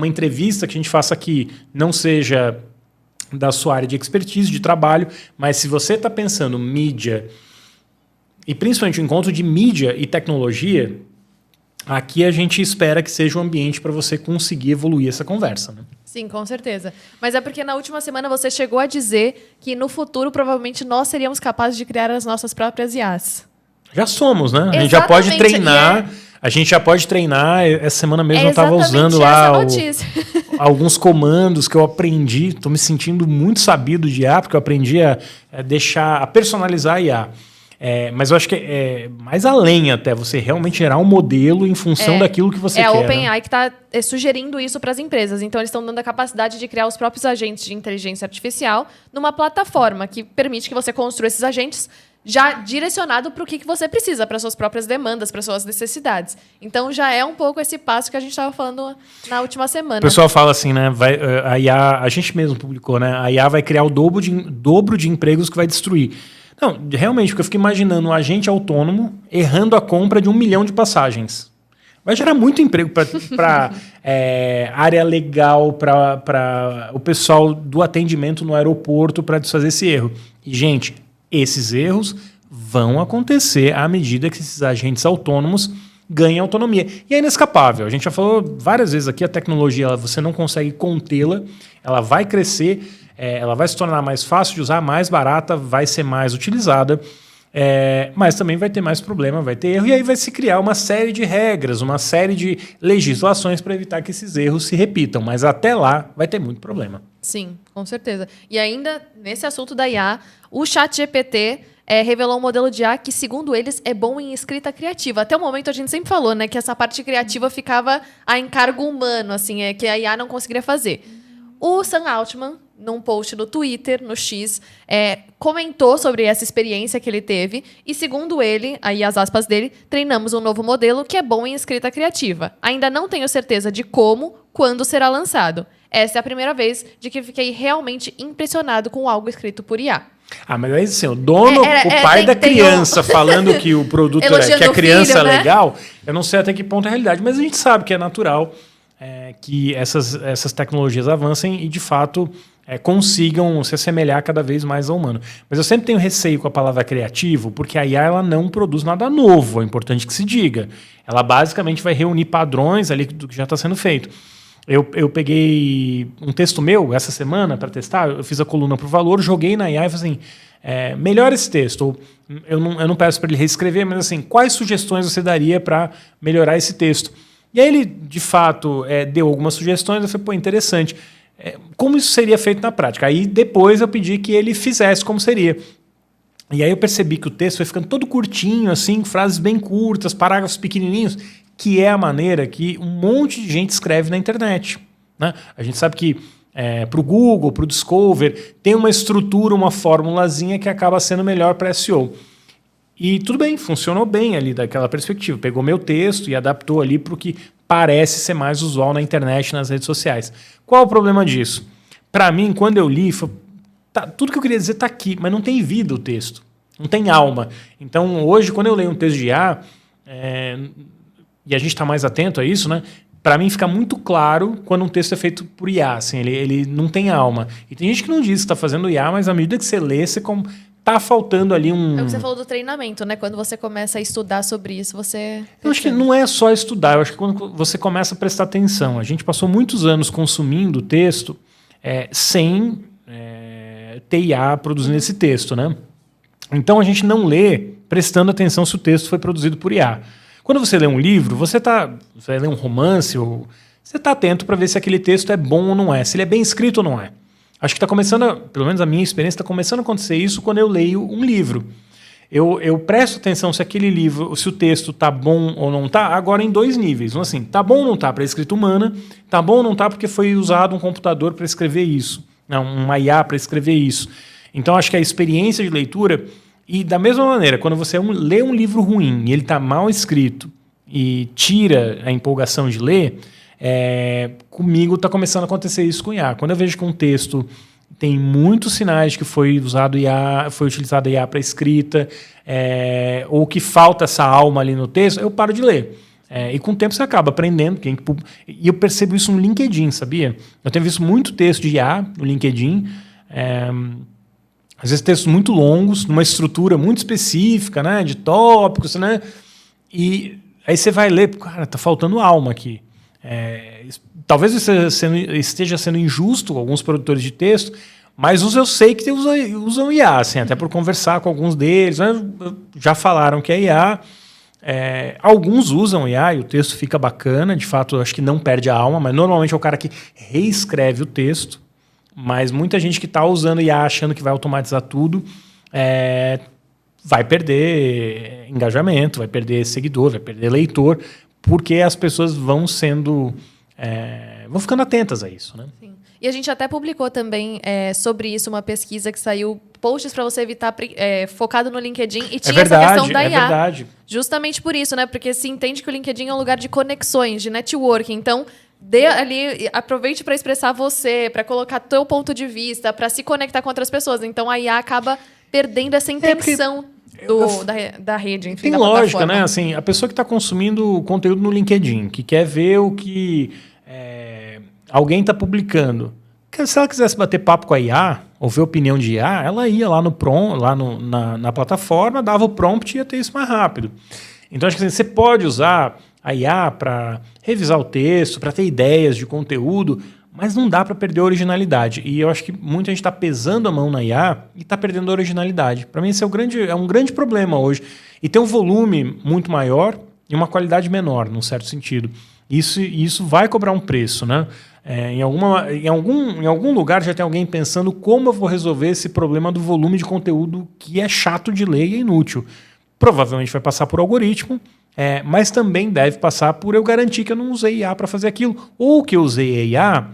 entrevista que a gente faça aqui não seja da sua área de expertise, de trabalho, mas se você está pensando mídia, e principalmente o encontro de mídia e tecnologia, aqui a gente espera que seja um ambiente para você conseguir evoluir essa conversa. Né? Sim, com certeza. Mas é porque na última semana você chegou a dizer que no futuro provavelmente nós seríamos capazes de criar as nossas próprias IAs. Já somos, né? Exatamente. A gente já pode treinar. A gente já pode treinar. Essa semana mesmo eu estava usando lá alguns comandos que eu aprendi. Estou me sentindo muito sabido de IA, porque eu aprendi a personalizar a IA. Mas eu acho que é mais além até você realmente gerar um modelo em função daquilo que você quer. É a OpenAI que está sugerindo isso para as empresas. Então, eles estão dando a capacidade de criar os próprios agentes de inteligência artificial numa plataforma que permite que você construa esses agentes já direcionado para o que você precisa, para suas próprias demandas, para suas necessidades. Então, já é um pouco esse passo que a gente estava falando na última semana. O pessoal fala assim, né? A IA, a gente mesmo publicou, né? A IA vai criar o dobro de empregos que vai destruir. Não, realmente, porque eu fico imaginando um agente autônomo errando a compra de 1 milhão de passagens. Vai gerar muito emprego para área legal, para o pessoal do atendimento no aeroporto para desfazer esse erro. E, gente, esses erros vão acontecer à medida que esses agentes autônomos ganham autonomia. E é inescapável. A gente já falou várias vezes aqui, a tecnologia você não consegue contê-la, ela vai crescer, ela vai se tornar mais fácil de usar, mais barata, vai ser mais utilizada, mas também vai ter mais problema, vai ter erro, e aí vai se criar uma série de regras, uma série de legislações para evitar que esses erros se repitam. Mas até lá vai ter muito problema. Sim, com certeza. E ainda, nesse assunto da IA, o ChatGPT revelou um modelo de IA que, segundo eles, é bom em escrita criativa. Até o momento, a gente sempre falou, né, que essa parte criativa ficava a encargo humano, assim, que a IA não conseguiria fazer. O Sam Altman, num post no Twitter, no X, comentou sobre essa experiência que ele teve e, segundo ele, aí as aspas dele, treinamos um novo modelo que é bom em escrita criativa. Ainda não tenho certeza de quando será lançado. Essa é a primeira vez de que fiquei realmente impressionado com algo escrito por IA. Ah, mas aí assim, o dono, o pai da criança falando que o produto que a criança filho, é legal, eu não sei até que ponto é realidade, mas a gente sabe que é natural que essas tecnologias avancem e, de fato, consigam se assemelhar cada vez mais ao humano. Mas eu sempre tenho receio com a palavra criativo, porque a IA ela não produz nada novo, é importante que se diga. Ela basicamente vai reunir padrões ali do que já está sendo feito. Eu peguei um texto meu essa semana para testar, eu fiz a coluna para o Valor, joguei na IA e falei assim, melhora esse texto. Eu não peço para ele reescrever, mas assim, quais sugestões você daria para melhorar esse texto? E aí ele, de fato, deu algumas sugestões, eu falei, interessante. Como isso seria feito na prática? Aí depois eu pedi que ele fizesse como seria. E aí eu percebi que o texto foi ficando todo curtinho, assim, frases bem curtas, parágrafos pequenininhos, que é a maneira que um monte de gente escreve na internet. Né? A gente sabe que para o Google, para o Discover, tem uma estrutura, uma formulazinha que acaba sendo melhor para SEO. E tudo bem, funcionou bem ali daquela perspectiva. Pegou meu texto e adaptou ali para o que parece ser mais usual na internet, nas redes sociais. Qual o problema disso? Para mim, quando eu li, tudo que eu queria dizer está aqui, mas não tem vida o texto. Não tem alma. Então, hoje, quando eu leio um texto de IA, e a gente está mais atento a isso, né? Para mim fica muito claro quando um texto é feito por IA. Assim, ele não tem alma. E tem gente que não diz que está fazendo IA, mas à medida que você lê, você tá faltando ali um... É o que você falou do treinamento, né? Quando você começa a estudar sobre isso, você... Eu acho que não é só estudar, eu acho que quando você começa a prestar atenção. A gente passou muitos anos consumindo o texto sem ter IA produzindo esse texto, né? Então a gente não lê prestando atenção se o texto foi produzido por IA. Quando você lê um livro, você lê um romance, você está atento para ver se aquele texto é bom ou não é, se ele é bem escrito ou não é. Acho que está começando, pelo menos a minha experiência, está começando a acontecer isso quando eu leio um livro. Eu presto atenção se aquele livro, se o texto tá bom ou não tá, agora em 2 níveis. Um assim, tá bom ou não tá para a escrita humana, tá bom ou não tá porque foi usado um computador para escrever isso, não, uma IA para escrever isso. Então acho que a experiência de leitura, e da mesma maneira, quando você lê um livro ruim e ele tá mal escrito e tira a empolgação de ler, comigo está começando a acontecer isso com IA. Quando eu vejo que um texto tem muitos sinais de que foi utilizado IA para escrita, ou que falta essa alma ali no texto, eu paro de ler. E com o tempo você acaba aprendendo. E eu percebo isso no LinkedIn, sabia? Eu tenho visto muito texto de IA no LinkedIn, às vezes textos muito longos, numa estrutura muito específica, né, de tópicos, né? E aí você vai ler, cara, tá faltando alma aqui. Talvez esteja sendo injusto com alguns produtores de texto, mas eu sei que usam IA, assim, até por conversar com alguns deles, né? Já falaram que é IA. Alguns usam IA e o texto fica bacana, de fato, eu acho que não perde a alma, mas normalmente é o cara que reescreve o texto. Mas muita gente que está usando IA achando que vai automatizar tudo, vai perder engajamento, vai perder seguidor, vai perder leitor, porque as pessoas vão ficando atentas a isso, né? Sim. E a gente até publicou também sobre isso uma pesquisa que saiu, posts para você evitar focado no LinkedIn, e tinha essa questão da IA. Verdade. Justamente por isso, né? Porque se entende que o LinkedIn é um lugar de conexões, de networking. Então, aproveite para expressar você, para colocar teu ponto de vista, para se conectar com outras pessoas. Então, a IA acaba perdendo essa intenção da rede, enfim, tem da lógica, plataforma. né? Assim, a pessoa que está consumindo conteúdo no LinkedIn, que quer ver o que alguém está publicando, se ela quisesse bater papo com a IA, ou ver opinião de IA, ela ia lá na plataforma, dava o prompt e ia ter isso mais rápido. Então, acho que assim, você pode usar a IA para revisar o texto, para ter ideias de conteúdo, mas não dá para perder a originalidade. E eu acho que muita gente está pesando a mão na IA e está perdendo a originalidade. Para mim, esse é um grande problema hoje. E tem um volume muito maior e uma qualidade menor, num certo sentido. Isso vai cobrar um preço, né? Em algum lugar já tem alguém pensando como eu vou resolver esse problema do volume de conteúdo que é chato de ler e é inútil. Provavelmente vai passar por algoritmo, mas também deve passar por eu garantir que eu não usei IA para fazer aquilo, ou que eu usei a IA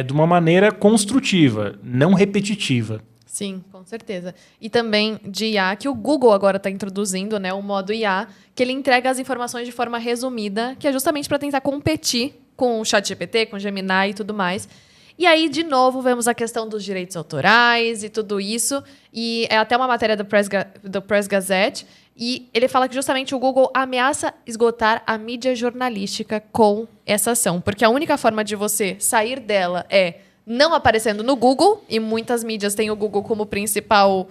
de uma maneira construtiva, não repetitiva. Sim, com certeza. E também de IA, que o Google agora está introduzindo, né, o modo IA, que ele entrega as informações de forma resumida, que é justamente para tentar competir com o ChatGPT, com o Gemini e tudo mais. E aí, de novo, vemos a questão dos direitos autorais e tudo isso. E é até uma matéria do Press Gazette. E ele fala que justamente o Google ameaça esgotar a mídia jornalística com essa ação. Porque a única forma de você sair dela é não aparecendo no Google. E muitas mídias têm o Google como principal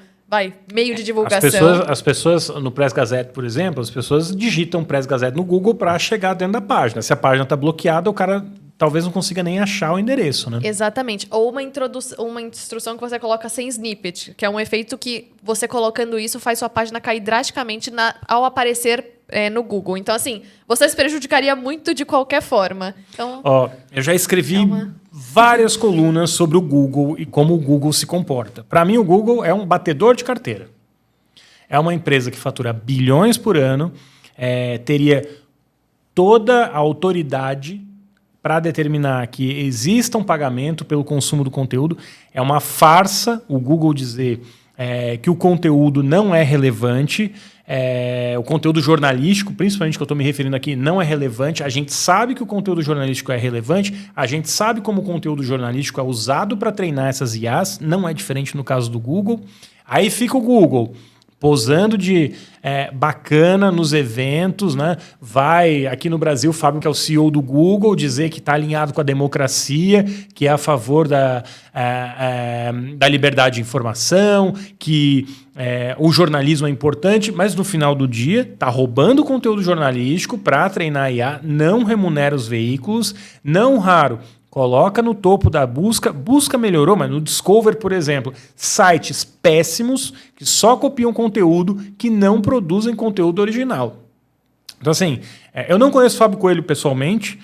meio de divulgação. As pessoas, no Press Gazette, por exemplo, as pessoas digitam Press Gazette no Google para chegar dentro da página. Se a página está bloqueada, o cara talvez não consiga nem achar o endereço, né? Exatamente. Ou uma instrução que você coloca sem snippet, que é um efeito que você colocando isso faz sua página cair drasticamente ao aparecer no Google. Então, assim, você se prejudicaria muito de qualquer forma. Então, eu já escrevi várias colunas sobre o Google e como o Google se comporta. Para mim, o Google é um batedor de carteira. É uma empresa que fatura bilhões por ano, teria toda a autoridade para determinar que exista um pagamento pelo consumo do conteúdo. É uma farsa o Google dizer que o conteúdo não é relevante, o conteúdo jornalístico, principalmente que eu estou me referindo aqui, não é relevante. A gente sabe que o conteúdo jornalístico é relevante, a gente sabe como o conteúdo jornalístico é usado para treinar essas IAs, não é diferente no caso do Google. Aí fica o Google posando de bacana nos eventos, né? Vai, aqui no Brasil, o Fábio, que é o CEO do Google, dizer que está alinhado com a democracia, que é a favor da liberdade de informação, que o jornalismo é importante, mas no final do dia está roubando conteúdo jornalístico para treinar a IA, não remunera os veículos, não raro. Coloca no topo da busca melhorou, mas no Discover, por exemplo, sites péssimos que só copiam conteúdo, que não produzem conteúdo original. Então, assim, eu não conheço o Fábio Coelho pessoalmente,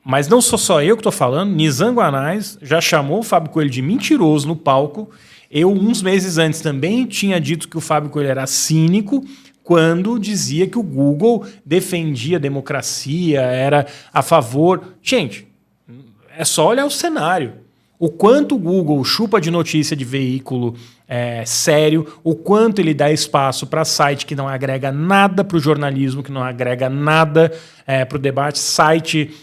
Mas não sou só eu que estou falando, Nizam Guanais já chamou o Fábio Coelho de mentiroso no palco. Eu, uns meses antes, também tinha dito que o Fábio Coelho era cínico quando dizia que o Google defendia a democracia, era a favor... Gente, é só olhar o cenário. O quanto o Google chupa de notícia de veículo sério, o quanto ele dá espaço para site que não agrega nada para o jornalismo, que não agrega nada para o debate, site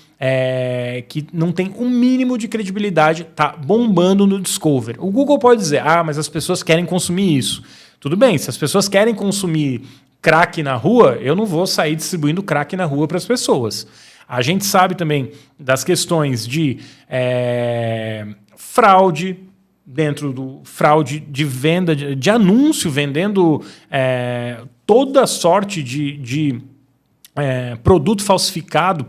que não tem um mínimo de credibilidade, tá bombando no Discover. O Google pode dizer, mas as pessoas querem consumir isso. Tudo bem, se as pessoas querem consumir crack na rua, eu não vou sair distribuindo crack na rua para as pessoas. A gente sabe também das questões de fraude, dentro do fraude de venda, de anúncio, vendendo toda sorte de produto falsificado,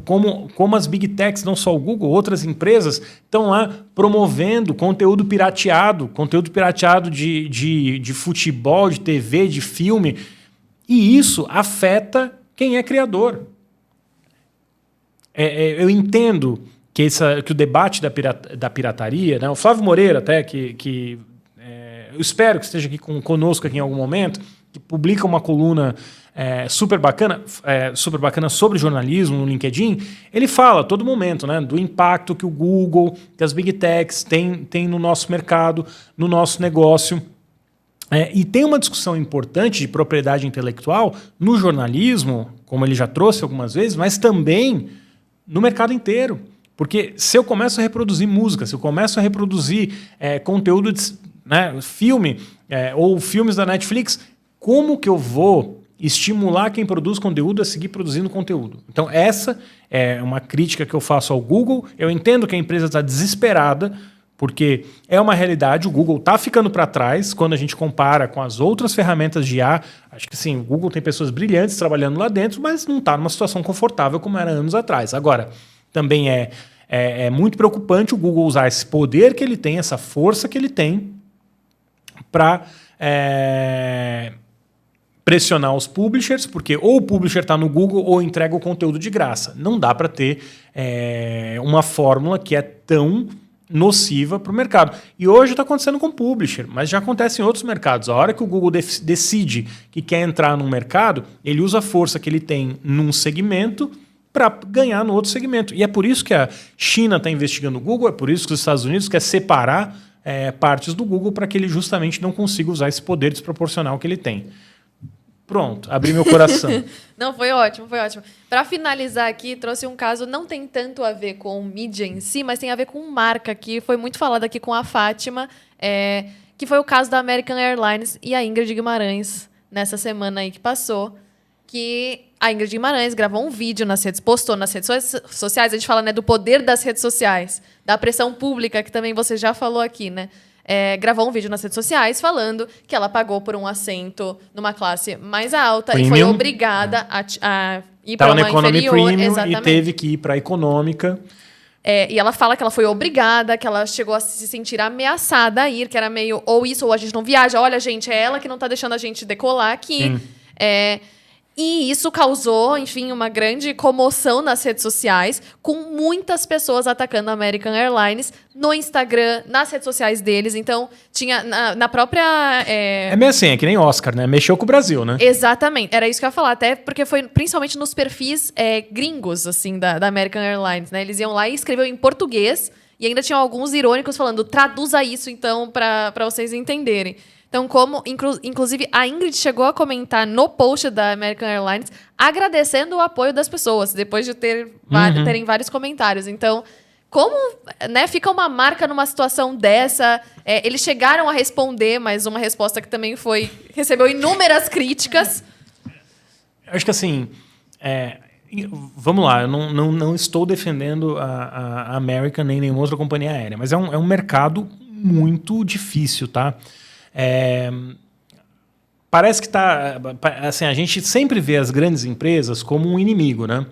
como as Big Techs, não só o Google, outras empresas, estão lá promovendo conteúdo pirateado de futebol, de TV, de filme, e isso afeta quem é criador. Eu entendo que o debate da pirataria, né, o Flávio Moreira até, que eu espero que esteja aqui conosco aqui em algum momento, que publica uma coluna super bacana sobre jornalismo no LinkedIn, ele fala a todo momento, né, do impacto que o Google, que as Big Techs têm no nosso mercado, no nosso negócio. E tem uma discussão importante de propriedade intelectual no jornalismo, como ele já trouxe algumas vezes, mas também no mercado inteiro. Porque se eu começo a reproduzir música, se eu começo a reproduzir conteúdo de filme ou filmes da Netflix, como que eu vou estimular quem produz conteúdo a seguir produzindo conteúdo? Então essa é uma crítica que eu faço ao Google. Eu entendo que a empresa está desesperada, porque é uma realidade, o Google está ficando para trás quando a gente compara com as outras ferramentas de IA. Acho que sim, o Google tem pessoas brilhantes trabalhando lá dentro, mas não está numa situação confortável como era anos atrás. Agora, também é muito preocupante o Google usar esse poder que ele tem, essa força que ele tem, para pressionar os publishers, porque ou o publisher está no Google ou entrega o conteúdo de graça. Não dá para ter uma fórmula que é tão nociva para o mercado. E hoje está acontecendo com o publisher, mas já acontece em outros mercados. A hora que o Google decide que quer entrar num mercado, ele usa a força que ele tem num segmento para ganhar no outro segmento. E é por isso que a China está investigando o Google, é por isso que os Estados Unidos quer separar partes do Google para que ele justamente não consiga usar esse poder desproporcional que ele tem. Pronto, abri meu coração. Não, foi ótimo, foi ótimo. Para finalizar aqui, trouxe um caso, não tem tanto a ver com mídia em si, mas tem a ver com marca, que foi muito falado aqui com a Fátima, que foi o caso da American Airlines e a Ingrid Guimarães, nessa semana aí que passou, que a Ingrid Guimarães gravou um vídeo nas redes, postou nas redes sociais, a gente fala, né, do poder das redes sociais, da pressão pública, que também você já falou aqui, né? Gravou um vídeo nas redes sociais falando que ela pagou por um assento numa classe mais alta premium, e foi obrigada a ir para uma inferior. Premium, exatamente. E teve que ir para a econômica. E ela fala que ela foi obrigada, que ela chegou a se sentir ameaçada a ir, que era meio ou isso ou a gente não viaja. Olha, gente, é ela que não está deixando a gente decolar aqui. E isso causou, enfim, uma grande comoção nas redes sociais, com muitas pessoas atacando a American Airlines no Instagram, nas redes sociais deles. Então, tinha na própria... É meio assim, é que nem Oscar, né? Mexeu com o Brasil, né? Exatamente. Era isso que eu ia falar. Até porque foi principalmente nos perfis gringos, assim, da American Airlines, né? Eles iam lá e escreviam em português e ainda tinham alguns irônicos falando, traduza isso, então, para vocês entenderem. Então, inclusive, a Ingrid chegou a comentar no post da American Airlines agradecendo o apoio das pessoas, depois de terem vários comentários. Então, como, né, fica uma marca numa situação dessa? Eles chegaram a responder, mas uma resposta que também recebeu inúmeras críticas. Acho que assim, vamos lá, eu não estou defendendo a American nem nenhuma outra companhia aérea, mas é um mercado muito difícil, tá? Parece que assim, a gente sempre vê as grandes empresas como um inimigo, né?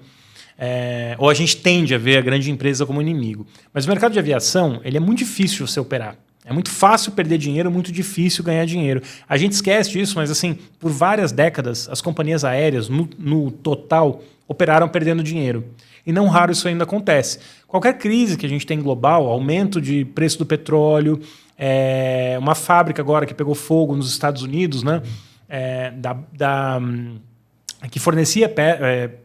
Ou a gente tende a ver a grande empresa como inimigo. Mas o mercado de aviação, ele é muito difícil de você operar. É muito fácil perder dinheiro, muito difícil ganhar dinheiro. A gente esquece disso, mas assim, por várias décadas, as companhias aéreas, no total, operaram perdendo dinheiro. E não raro isso ainda acontece. Qualquer crise que a gente tem global, aumento de preço do petróleo, uma fábrica agora que pegou fogo nos Estados Unidos, né? Que fornecia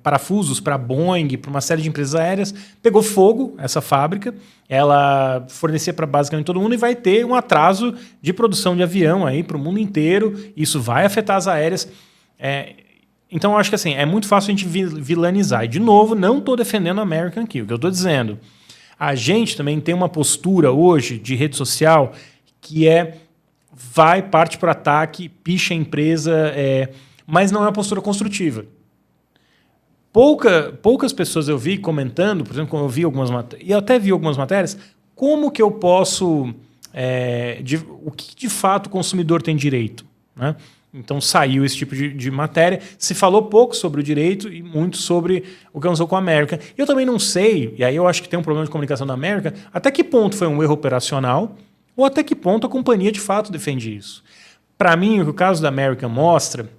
parafusos para a Boeing, para uma série de empresas aéreas, pegou fogo essa fábrica, ela fornecia para basicamente todo mundo e vai ter um atraso de produção de avião aí para o mundo inteiro, isso vai afetar as aéreas. Então, eu acho que assim, é muito fácil a gente vilanizar. E, de novo, não estou defendendo a American aqui, o que eu estou dizendo. A gente também tem uma postura hoje de rede social que parte para o ataque, picha a empresa... mas não é uma postura construtiva. Poucas pessoas eu vi comentando, por exemplo, quando eu vi algumas matérias, e eu até vi algumas matérias, como que eu posso... o que de fato o consumidor tem direito, né? Então saiu esse tipo de matéria, se falou pouco sobre o direito e muito sobre o que aconteceu com a América. Eu também não sei, e aí eu acho que tem um problema de comunicação da América, até que ponto foi um erro operacional ou até que ponto a companhia de fato defende isso. Para mim, o que o caso da América mostra...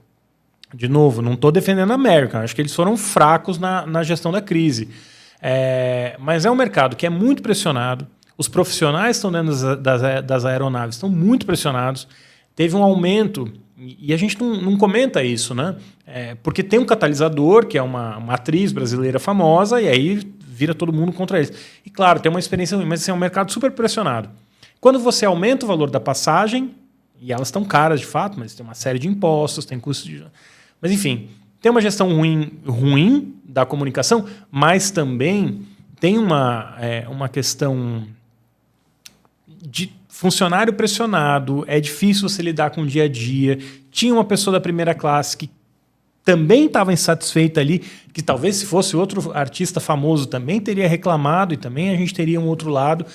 De novo, não estou defendendo a América, acho que eles foram fracos na gestão da crise. Mas é um mercado que é muito pressionado, os profissionais estão dentro das aeronaves estão muito pressionados, teve um aumento, e a gente não comenta isso, né? Porque tem um catalisador, que é uma atriz brasileira famosa, e aí vira todo mundo contra eles. E claro, tem uma experiência ruim, mas assim, é um mercado super pressionado. Quando você aumenta o valor da passagem, e elas estão caras de fato, mas tem uma série de impostos, tem custo de... Mas, enfim, tem uma gestão ruim da comunicação, mas também tem uma questão de funcionário pressionado, é difícil você lidar com o dia a dia. Tinha uma pessoa da primeira classe que também estava insatisfeita ali, que talvez se fosse outro artista famoso também teria reclamado e também a gente teria um outro lado.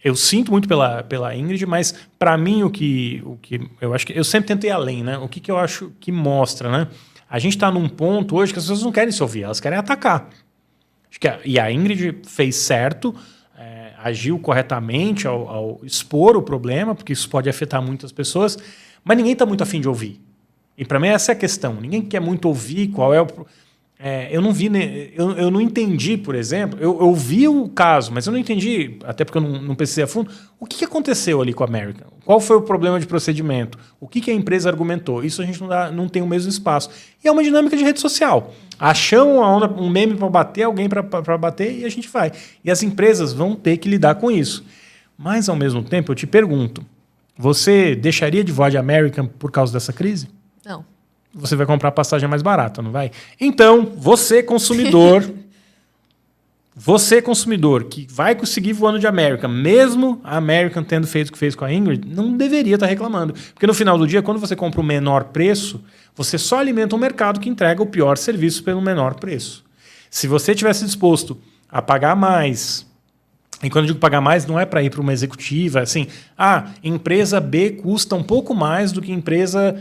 Eu sinto muito pela Ingrid, mas para mim o que eu acho que eu sempre tento ir além, né? O que eu acho que mostra, né? A gente está num ponto hoje que as pessoas não querem se ouvir, elas querem atacar. E a Ingrid fez certo, agiu corretamente ao expor o problema, porque isso pode afetar muitas pessoas, mas ninguém está muito afim de ouvir. E para mim essa é a questão. Ninguém quer muito ouvir qual é o... eu não vi, eu não entendi, por exemplo, eu vi o caso, mas eu não entendi, até porque eu não pesquisei a fundo, o que aconteceu ali com a American? Qual foi o problema de procedimento? O que a empresa argumentou? Isso a gente não tem o mesmo espaço. E é uma dinâmica de rede social. Achamos uma onda, um meme para bater, alguém para bater e a gente vai. E as empresas vão ter que lidar com isso. Mas, ao mesmo tempo, eu te pergunto, você deixaria de voar de American por causa dessa crise? Não. Você vai comprar passagem mais barata, não vai? Então, você consumidor que vai conseguir voando de American, mesmo a American tendo feito o que fez com a Ingrid, não deveria estar reclamando. Porque no final do dia, quando você compra o menor preço, você só alimenta um mercado que entrega o pior serviço pelo menor preço. Se você tivesse disposto a pagar mais... E quando eu digo pagar mais, não é para ir para uma executiva, assim, empresa B custa um pouco mais do que empresa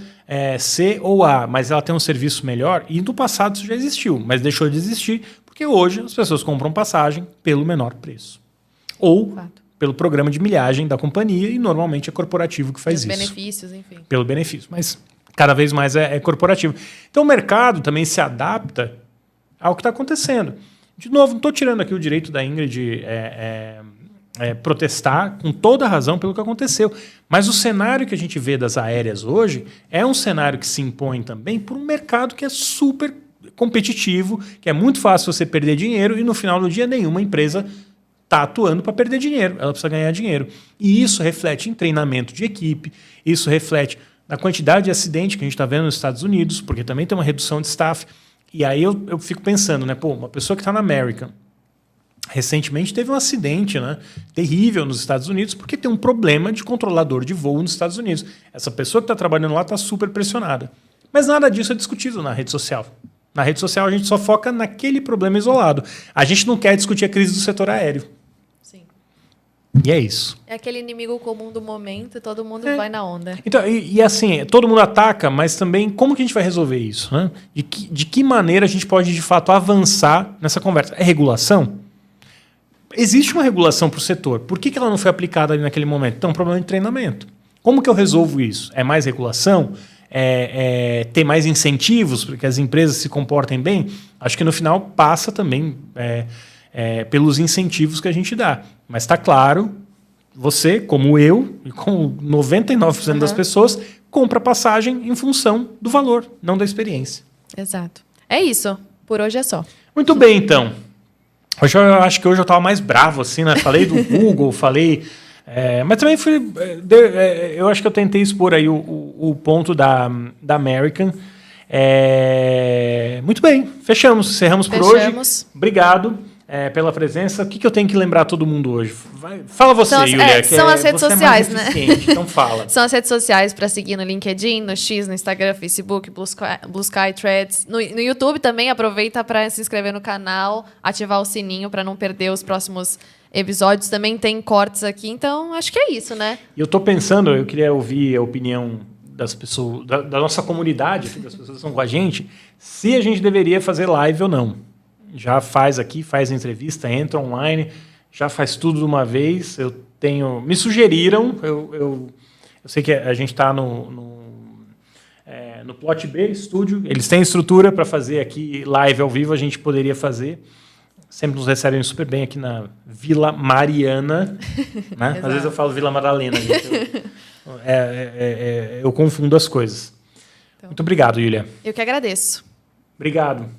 C ou A, mas ela tem um serviço melhor, e no passado isso já existiu, mas deixou de existir, porque hoje as pessoas compram passagem pelo menor preço. Ou pelo programa de milhagem da companhia, e normalmente é corporativo que faz isso. Pelos benefícios, enfim. Pelo benefício, mas cada vez mais é corporativo. Então o mercado também se adapta ao que está acontecendo. De novo, não estou tirando aqui o direito da Ingrid protestar com toda a razão pelo que aconteceu. Mas o cenário que a gente vê das aéreas hoje é um cenário que se impõe também por um mercado que é super competitivo, que é muito fácil você perder dinheiro e no final do dia nenhuma empresa está atuando para perder dinheiro. Ela precisa ganhar dinheiro. E isso reflete em treinamento de equipe, isso reflete na quantidade de acidente que a gente está vendo nos Estados Unidos, porque também tem uma redução de staff. E aí eu fico pensando, né? Uma pessoa que está na American recentemente teve um acidente, né, terrível nos Estados Unidos porque tem um problema de controlador de voo nos Estados Unidos. Essa pessoa que está trabalhando lá está super pressionada. Mas nada disso é discutido na rede social. Na rede social a gente só foca naquele problema isolado. A gente não quer discutir a crise do setor aéreo. Sim. E é isso. É aquele inimigo comum do momento e todo mundo vai na onda. Então, e assim, todo mundo ataca, mas também como que a gente vai resolver isso? Né? De que maneira a gente pode, de fato, avançar nessa conversa? É regulação? Existe uma regulação para o setor. Por que ela não foi aplicada ali naquele momento? Então, é um problema de treinamento. Como que eu resolvo isso? É mais regulação? ter mais incentivos para que as empresas se comportem bem, acho que no final passa também pelos incentivos que a gente dá. Mas está claro, você, como eu, e como 99% das pessoas, compra passagem em função do valor, não da experiência. Exato. É isso. Por hoje é só. Muito bem, então. Eu acho que hoje eu estava mais bravo, assim, né? Falei do Google, falei... mas também eu acho que eu tentei expor aí o ponto da American. Muito bem, encerramos por hoje. Obrigado pela presença. O que eu tenho que lembrar todo mundo hoje? Fala você, Yulia. São as redes sociais, né? Então fala. São as redes sociais para seguir no LinkedIn, no X, no Instagram, Facebook, Blue Sky, Threads. No YouTube também, aproveita para se inscrever no canal, ativar o sininho para não perder os próximos episódios. Também tem cortes aqui, então acho que é isso, né? Eu estou pensando, eu queria ouvir a opinião das pessoas, da nossa comunidade, das pessoas que estão com a gente, se a gente deveria fazer live ou não. Já faz aqui, faz entrevista, entra online, já faz tudo de uma vez. Me sugeriram, eu sei que a gente está no Plot B Studio, eles têm estrutura para fazer aqui live ao vivo, a gente poderia fazer. Sempre nos recebem super bem aqui na Vila Mariana. Né? Às vezes eu falo Vila Madalena, gente. Eu confundo as coisas. Então, muito obrigado, Yulia. Eu que agradeço. Obrigado.